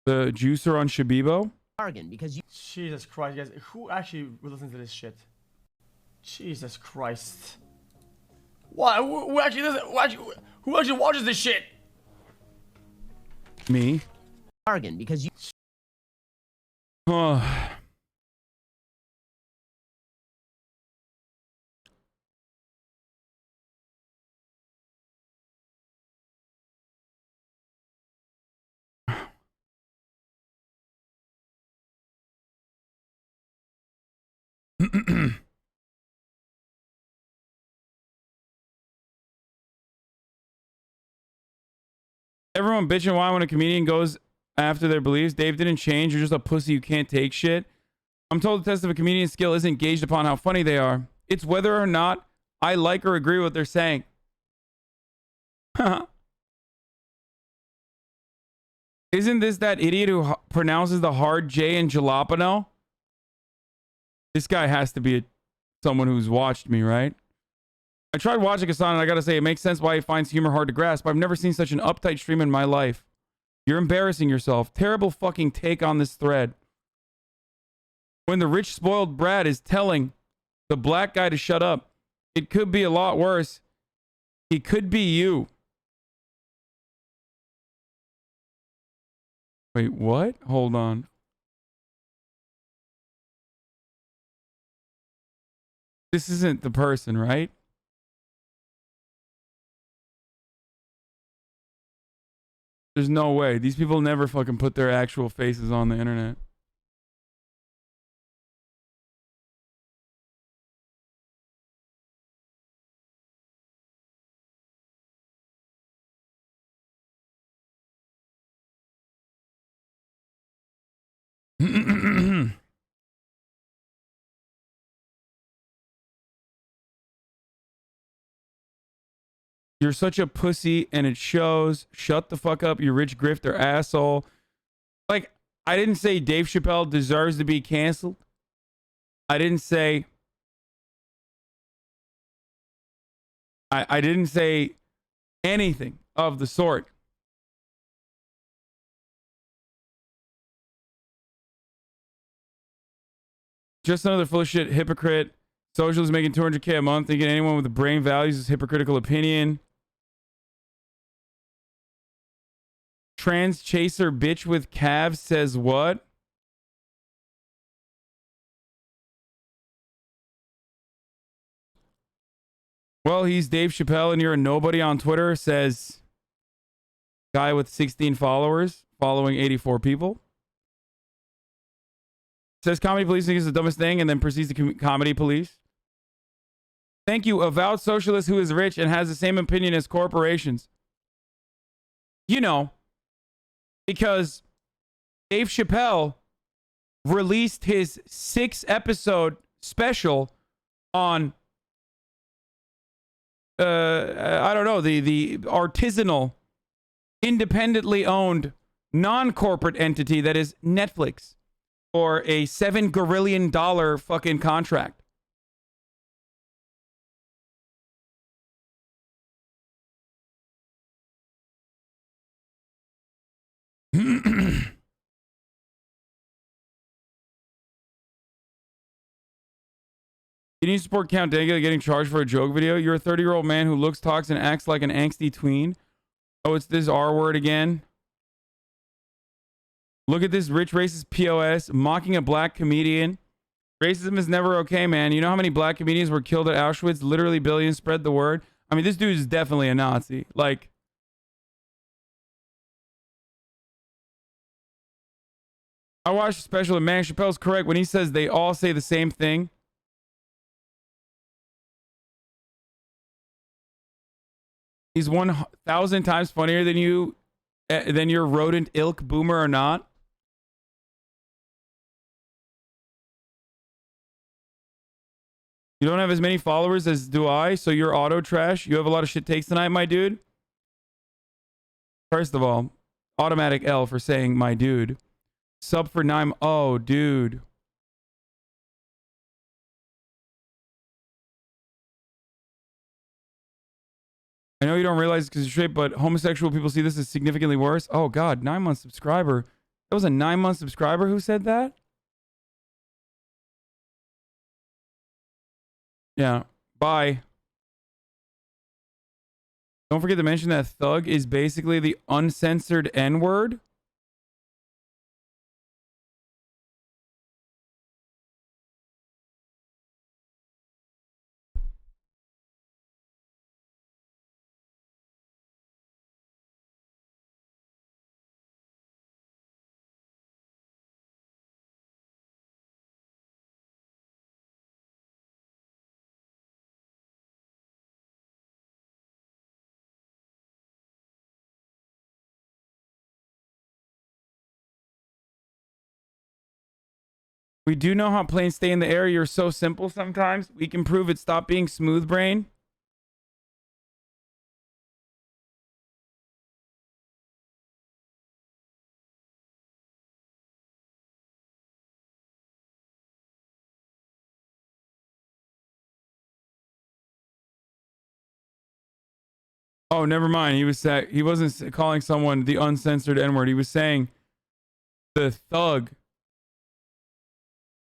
The juicer on Shabibo. Bargain, because you... Jesus Christ, guys. Who actually listens to this shit? Jesus Christ. Why? Who actually listens? Who actually watches this shit? Me. Bargain, because you... Everyone bitching why when a comedian goes after their beliefs. Dave didn't change. You're just a pussy who can't take shit. I'm told the test of a comedian's skill isn't gauged upon how funny they are. It's whether or not I like or agree with what they're saying. Isn't this that idiot who pronounces the hard J in jalapeno? This guy has to be someone who's watched me, right? I tried watching Hassan, and I gotta say, it makes sense why he finds humor hard to grasp. I've never seen such an uptight stream in my life. You're embarrassing yourself. Terrible fucking take on this thread. When the rich, spoiled brat is telling the black guy to shut up, it could be a lot worse. He could be you. Wait, what? Hold on. This isn't the person, right? There's no way. These people never fucking put their actual faces on the internet. You're such a pussy and it shows. Shut the fuck up, you rich grifter asshole. Like, I didn't say Dave Chappelle deserves to be canceled. I didn't say... I didn't say anything of the sort. Just another full of shit hypocrite Socialists making 200K a month, thinking anyone with brain values is hypocritical opinion. Trans chaser bitch with calves says what? Well, he's Dave Chappelle and you're a nobody on Twitter, says guy with 16 followers, following 84 people. Says comedy policing is the dumbest thing and then proceeds to comedy police. Thank you, avowed socialist who is rich and has the same opinion as corporations. You know, because Dave Chappelle released his 6-episode special on I don't know, the artisanal, independently owned, non-corporate entity that is Netflix, or a $7 gorillion fucking contract. You need to support Count Dankula getting charged for a joke video. You're a 30-year-old man who looks, talks, and acts like an angsty tween. Oh, it's this R word again. Look at this rich racist POS mocking a black comedian. Racism is never okay, man. You know how many black comedians were killed at Auschwitz? Literally billions. Spread the word. I mean, this dude is definitely a Nazi. Like, I watched the special and man, Chappelle's correct when he says they all say the same thing. He's 1,000 times funnier than you, than your rodent ilk, boomer or not. You don't have as many followers as do I, so you're auto trash. You have a lot of shit takes tonight, my dude. First of all, automatic L for saying my dude. Sub for 9. Oh, dude. I know you don't realize because you're straight, but homosexual people see this as significantly worse. Oh, God. 9-month subscriber. That was a 9-month subscriber who said that? Yeah. Bye. Don't forget to mention that thug is basically the uncensored N-word. We do know how planes stay in the air. You're so simple sometimes. We can prove it. Stop being smooth brain. Oh, never mind. He wasn't calling someone the uncensored N-word. He was saying the thug.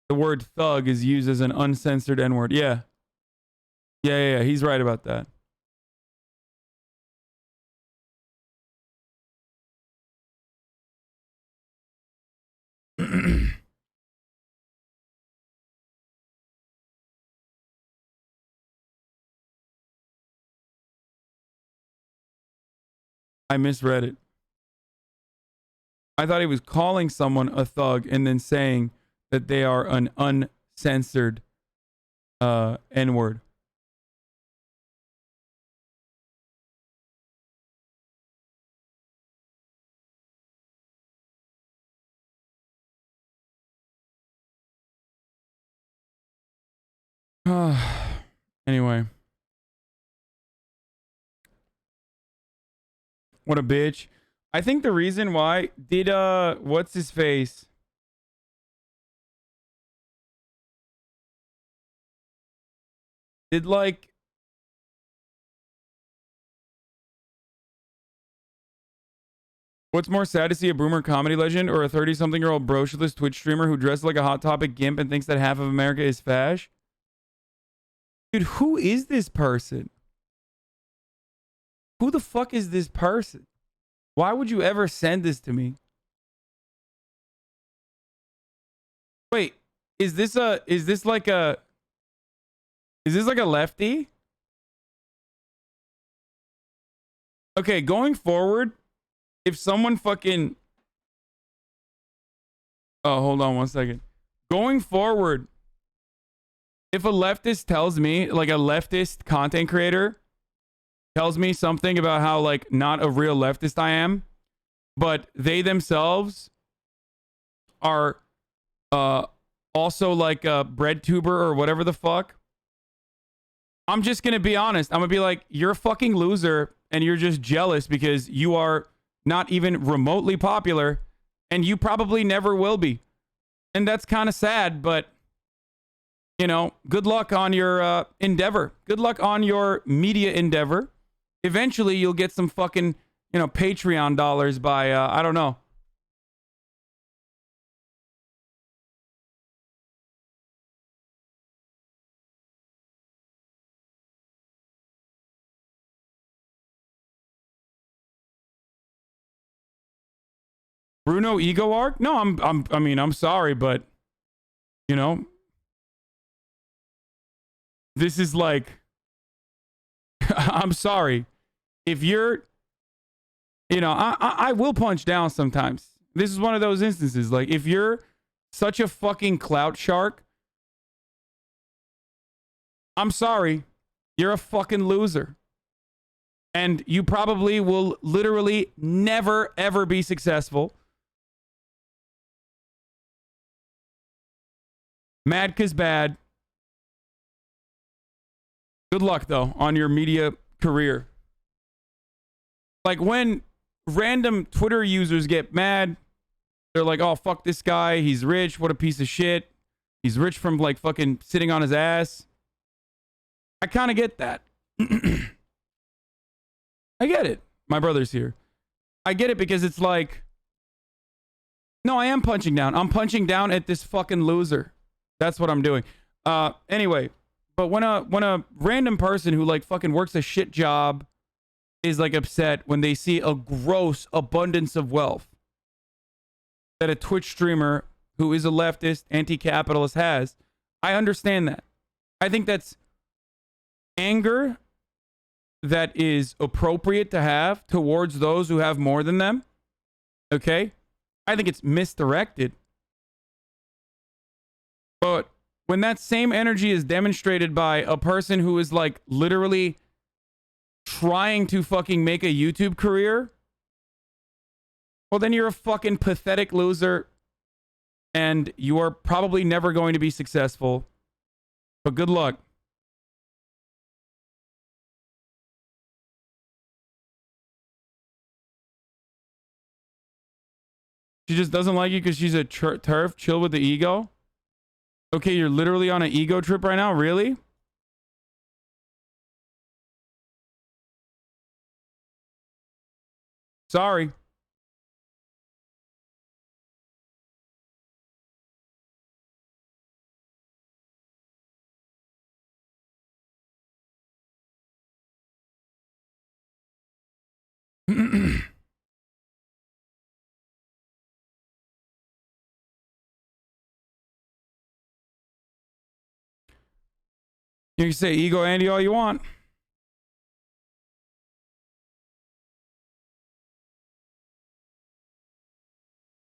The word thug is used as an uncensored N-word. Yeah. Yeah. He's right about that. I misread it. I thought he was calling someone a thug and then saying that they are an uncensored N-word. Anyway. What a bitch. I think the reason why did what's his face? Did like what's more sad to see a boomer comedy legend or a 30-something-year-old brocheless Twitch streamer who dresses like a Hot Topic gimp and thinks that half of America is fash? Dude, who is this person? Who the fuck is this person? Why would you ever send this to me? Wait, is this like a lefty? Okay, going forward, if someone fucking... Oh, hold on one second. Going forward, if a leftist tells me, like a leftist content creator tells me something about how like not a real leftist I am, but they themselves are also like a bread tuber or whatever the fuck, I'm just gonna be honest. I'm gonna be like, you're a fucking loser and you're just jealous because you are not even remotely popular and you probably never will be. And that's kind of sad, but you know, good luck on your endeavor. Good luck on your media endeavor. Eventually you'll get some fucking, you know, Patreon dollars by I don't know. Bruno ego arc? No, I'm sorry, but you know, this is like I'm sorry. If you're, you know, I will punch down sometimes. This is one of those instances. Like, if you're such a fucking clout shark, I'm sorry. You're a fucking loser. And you probably will literally never, ever be successful. Mad 'cause bad. Good luck, though, on your media career. Like, when random Twitter users get mad, they're like, oh, fuck this guy. He's rich. What a piece of shit. He's rich from, like, fucking sitting on his ass. I kind of get that. I get it. My brother's here. I get it because it's like, no, I am punching down. I'm punching down at this fucking loser. That's what I'm doing. Anyway, but when a random person who like fucking works a shit job is like upset when they see a gross abundance of wealth that a Twitch streamer who is a leftist, anti-capitalist has, I understand that. I think that's anger that is appropriate to have towards those who have more than them. Okay? I think it's misdirected. But when that same energy is demonstrated by a person who is like literally trying to fucking make a YouTube career, well, then you're a fucking pathetic loser and you are probably never going to be successful. But good luck. She just doesn't like you because she's a turf. Chill with the ego. Okay, you're literally on an ego trip right now? Really? Sorry. You can say ego Andy all you want.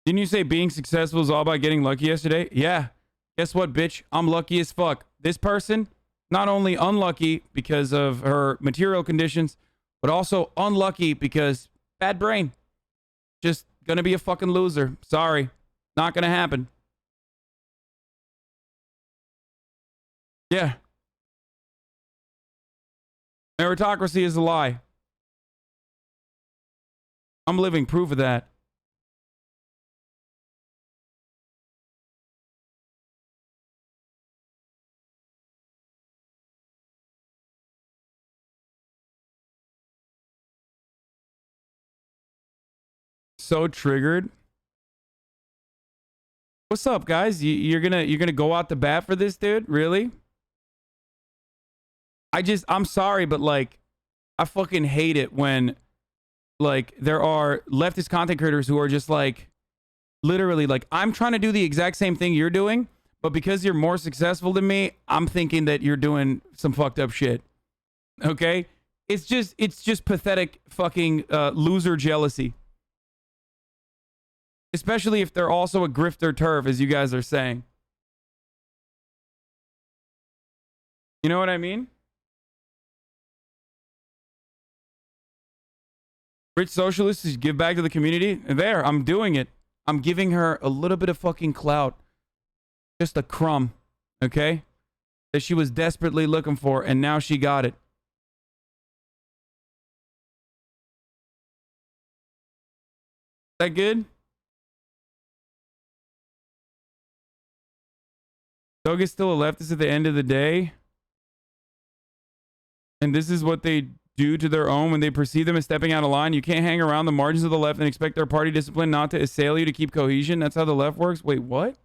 Didn't you say being successful is all about getting lucky yesterday? Yeah. Guess what, bitch? I'm lucky as fuck. This person, not only unlucky because of her material conditions, but also unlucky because bad brain. Just gonna be a fucking loser. Sorry. Not gonna happen. Yeah. Meritocracy is a lie. I'm living proof of that. So triggered. What's up, guys? You're gonna go out the bat for this dude? Really? I'm sorry, but like, I fucking hate it when like there are leftist content creators who are just like, literally like, I'm trying to do the exact same thing you're doing, but because you're more successful than me, I'm thinking that you're doing some fucked up shit. Okay? It's just pathetic fucking loser jealousy. Especially if they're also a grifter turf, as you guys are saying. You know what I mean? Rich socialists give back to the community. There, I'm doing it. I'm giving her a little bit of fucking clout. Just a crumb. Okay? That she was desperately looking for, and now she got it. Is that good? Doug is still a leftist at the end of the day. And this is what they do to their own when they perceive them as stepping out of line. You can't hang around the margins of the left and expect their party discipline not to assail you to keep cohesion. That's how the left works. Wait, what?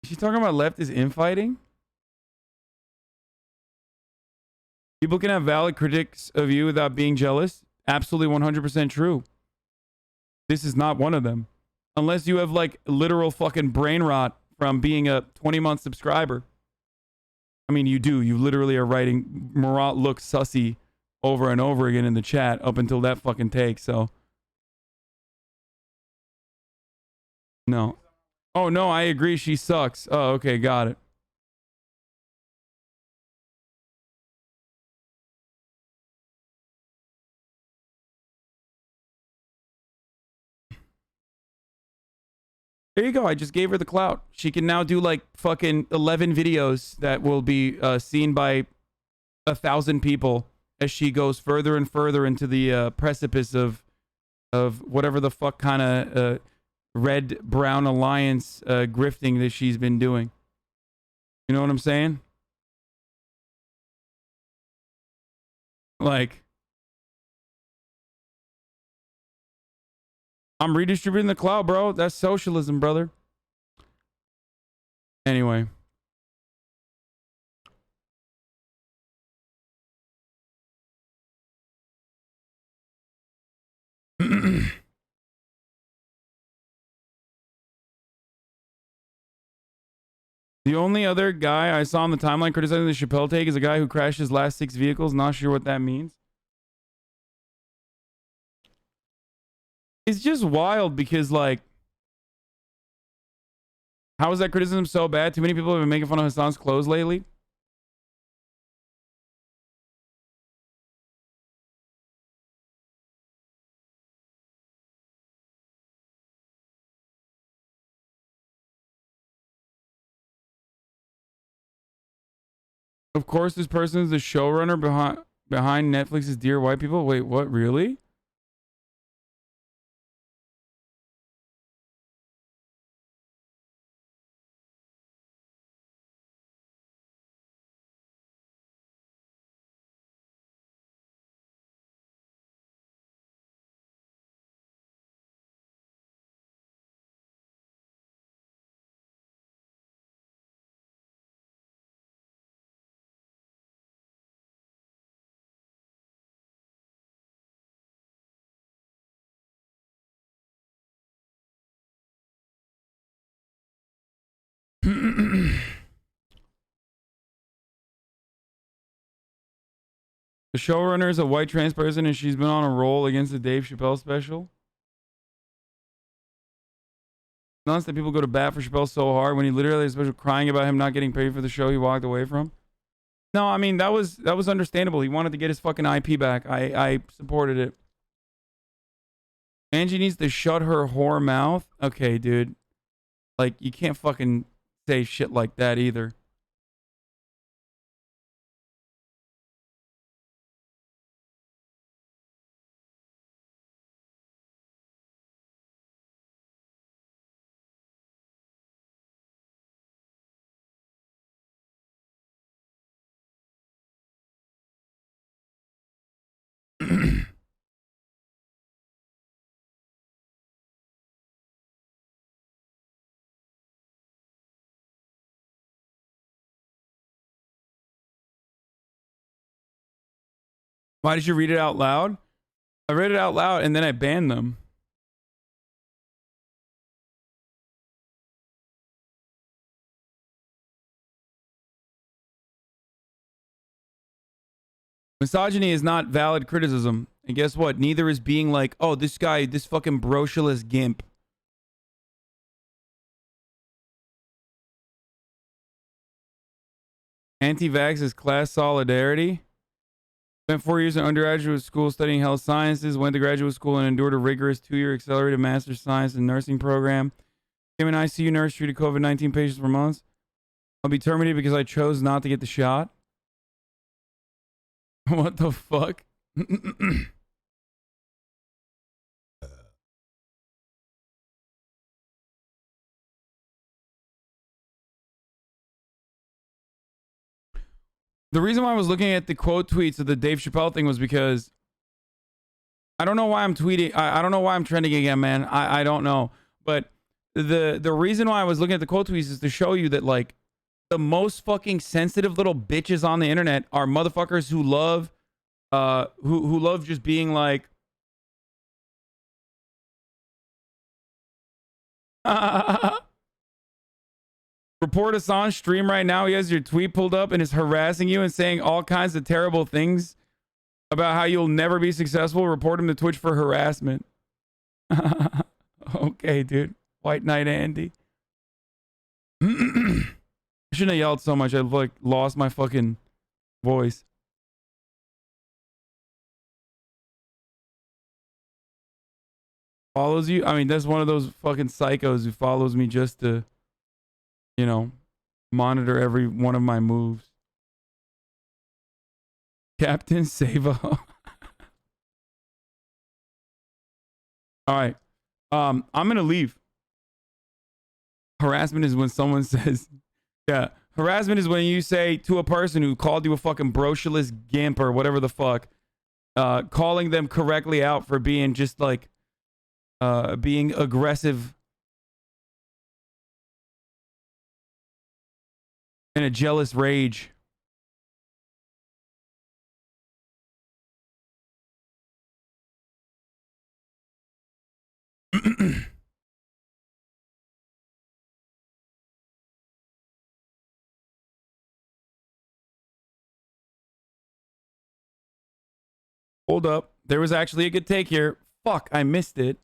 Is she talking about left is infighting? People can have valid critiques of you without being jealous. Absolutely 100% true. This is not one of them. Unless you have like literal fucking brain rot from being a 20-month subscriber. I mean, you do. You literally are writing Murat looks sussy over and over again in the chat up until that fucking take, so. No. Oh, no, I agree. She sucks. Oh, okay. Got it. There you go. I just gave her the clout. She can now do like fucking 11 videos that will be seen by 1,000 people as she goes further and further into the precipice of whatever the fuck kind of red-brown alliance grifting that she's been doing. You know what I'm saying? Like, I'm redistributing the clout, bro. That's socialism, brother. Anyway. The only other guy I saw on the timeline criticizing the Chappelle take is a guy who crashed his last 6 vehicles. Not sure what that means. It's just wild because, like, how is that criticism so bad? Too many people have been making fun of Hassan's clothes lately. Of course, this person is the showrunner behind Netflix's Dear White People. Wait, what? Really? The showrunner is a white trans person and she's been on a roll against the Dave Chappelle special. Nuts that people go to bat for Chappelle so hard when he literally has a special crying about him not getting paid for the show he walked away from. No, I mean that was understandable. He wanted to get his fucking IP back. I supported it. Angie needs to shut her whore mouth. Okay, dude. Like you can't fucking say shit like that either. Why did you read it out loud? I read it out loud and then I banned them. Misogyny is not valid criticism. And guess what? Neither is being like, oh, this guy, this fucking brocialist gimp. Anti-vax is class solidarity. Spent 4 years in undergraduate school studying health sciences. Went to graduate school and endured a rigorous 2-year accelerated master's science and nursing program. Became an ICU nurse, treated COVID-19 patients for months. I'll be terminated because I chose not to get the shot. What the fuck? The reason why I was looking at the quote tweets of the Dave Chappelle thing was because I don't know why I'm tweeting. I don't know why I'm trending again, man. I don't know. But the reason why I was looking at the quote tweets is to show you that, like, the most fucking sensitive little bitches on the internet are motherfuckers who love who love just being like report us on stream right now. He has your tweet pulled up and is harassing you and saying all kinds of terrible things about how you'll never be successful. Report him to Twitch for harassment. Okay, dude. White Knight Andy. I shouldn't have yelled so much. I like lost my fucking voice. Follows you? I mean, that's one of those fucking psychos who follows me just to, you know, monitor every one of my moves. Captain Savo. All right. I'm going to leave. Harassment is when someone says, yeah, harassment is when you say to a person who called you a fucking brocialist gimp or whatever the fuck, calling them correctly out for being just like, being aggressive in a jealous rage. Hold up. There was actually a good take here. Fuck, I missed it.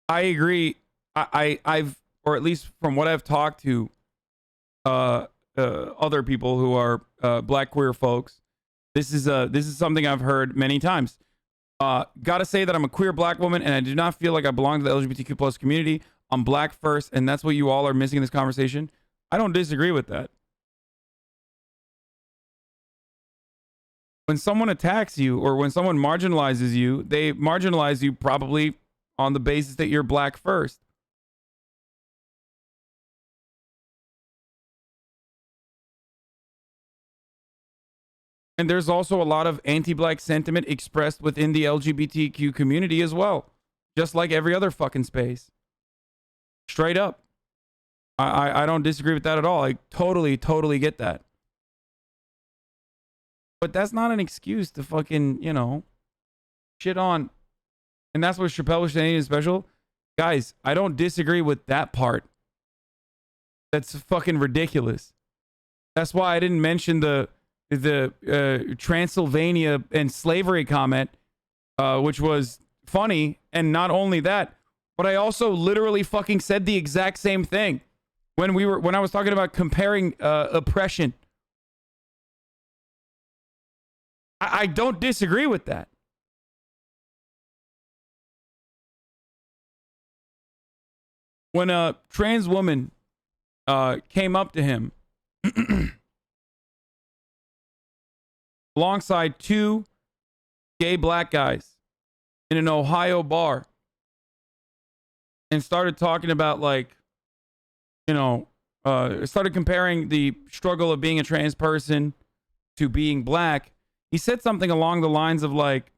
I agree. I've, or at least from what I've talked to other people who are black queer folks, this is something I've heard many times. Gotta say that I'm a queer black woman and I do not feel like I belong to the LGBTQ plus community. I'm black first, and that's what you all are missing in this conversation. I don't disagree with that. When someone attacks you or when someone marginalizes you, they marginalize you probably on the basis that you're black first. And there's also a lot of anti-black sentiment expressed within the LGBTQ community as well. Just like every other fucking space. Straight up. I don't disagree with that at all. I totally get that. But that's not an excuse to fucking, you know, shit on. And that's what Chappelle was saying is special. Guys, I don't disagree with that part. That's fucking ridiculous. That's why I didn't mention the Transylvania and slavery comment, which was funny. And not only that, but I also literally fucking said the exact same thing when I was talking about comparing oppression. I don't disagree with that. When a trans woman came up to him alongside two gay black guys in an Ohio bar and started talking about, like, you know, started comparing the struggle of being a trans person to being black, he said something along the lines of, like,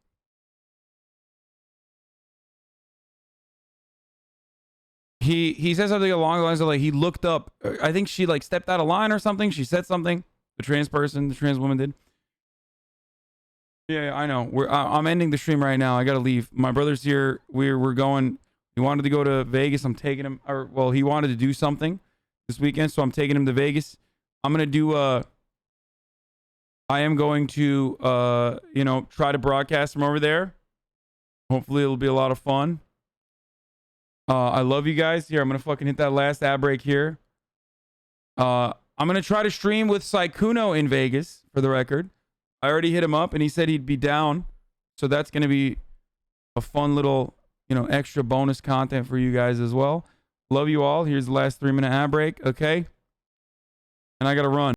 he said something along the lines of, like, he looked up, I think she, like, stepped out of line or something. She said something, the trans woman did. Yeah, I know. I'm ending the stream right now. I gotta leave. My brother's here. We're going. He wanted to go to Vegas. I'm taking him. Or well, he wanted to do something this weekend, so I'm taking him to Vegas. I'm gonna do. I am going to try to broadcast from over there. Hopefully, it'll be a lot of fun. I love you guys. Here, I'm gonna fucking hit that last ad break here. I'm gonna try to stream with Saikuno in Vegas for the record. I already hit him up and he said he'd be down. So that's going to be a fun little, extra bonus content for you guys as well. Love you all. Here's the last 3-minute ad break. Okay. And I got to run.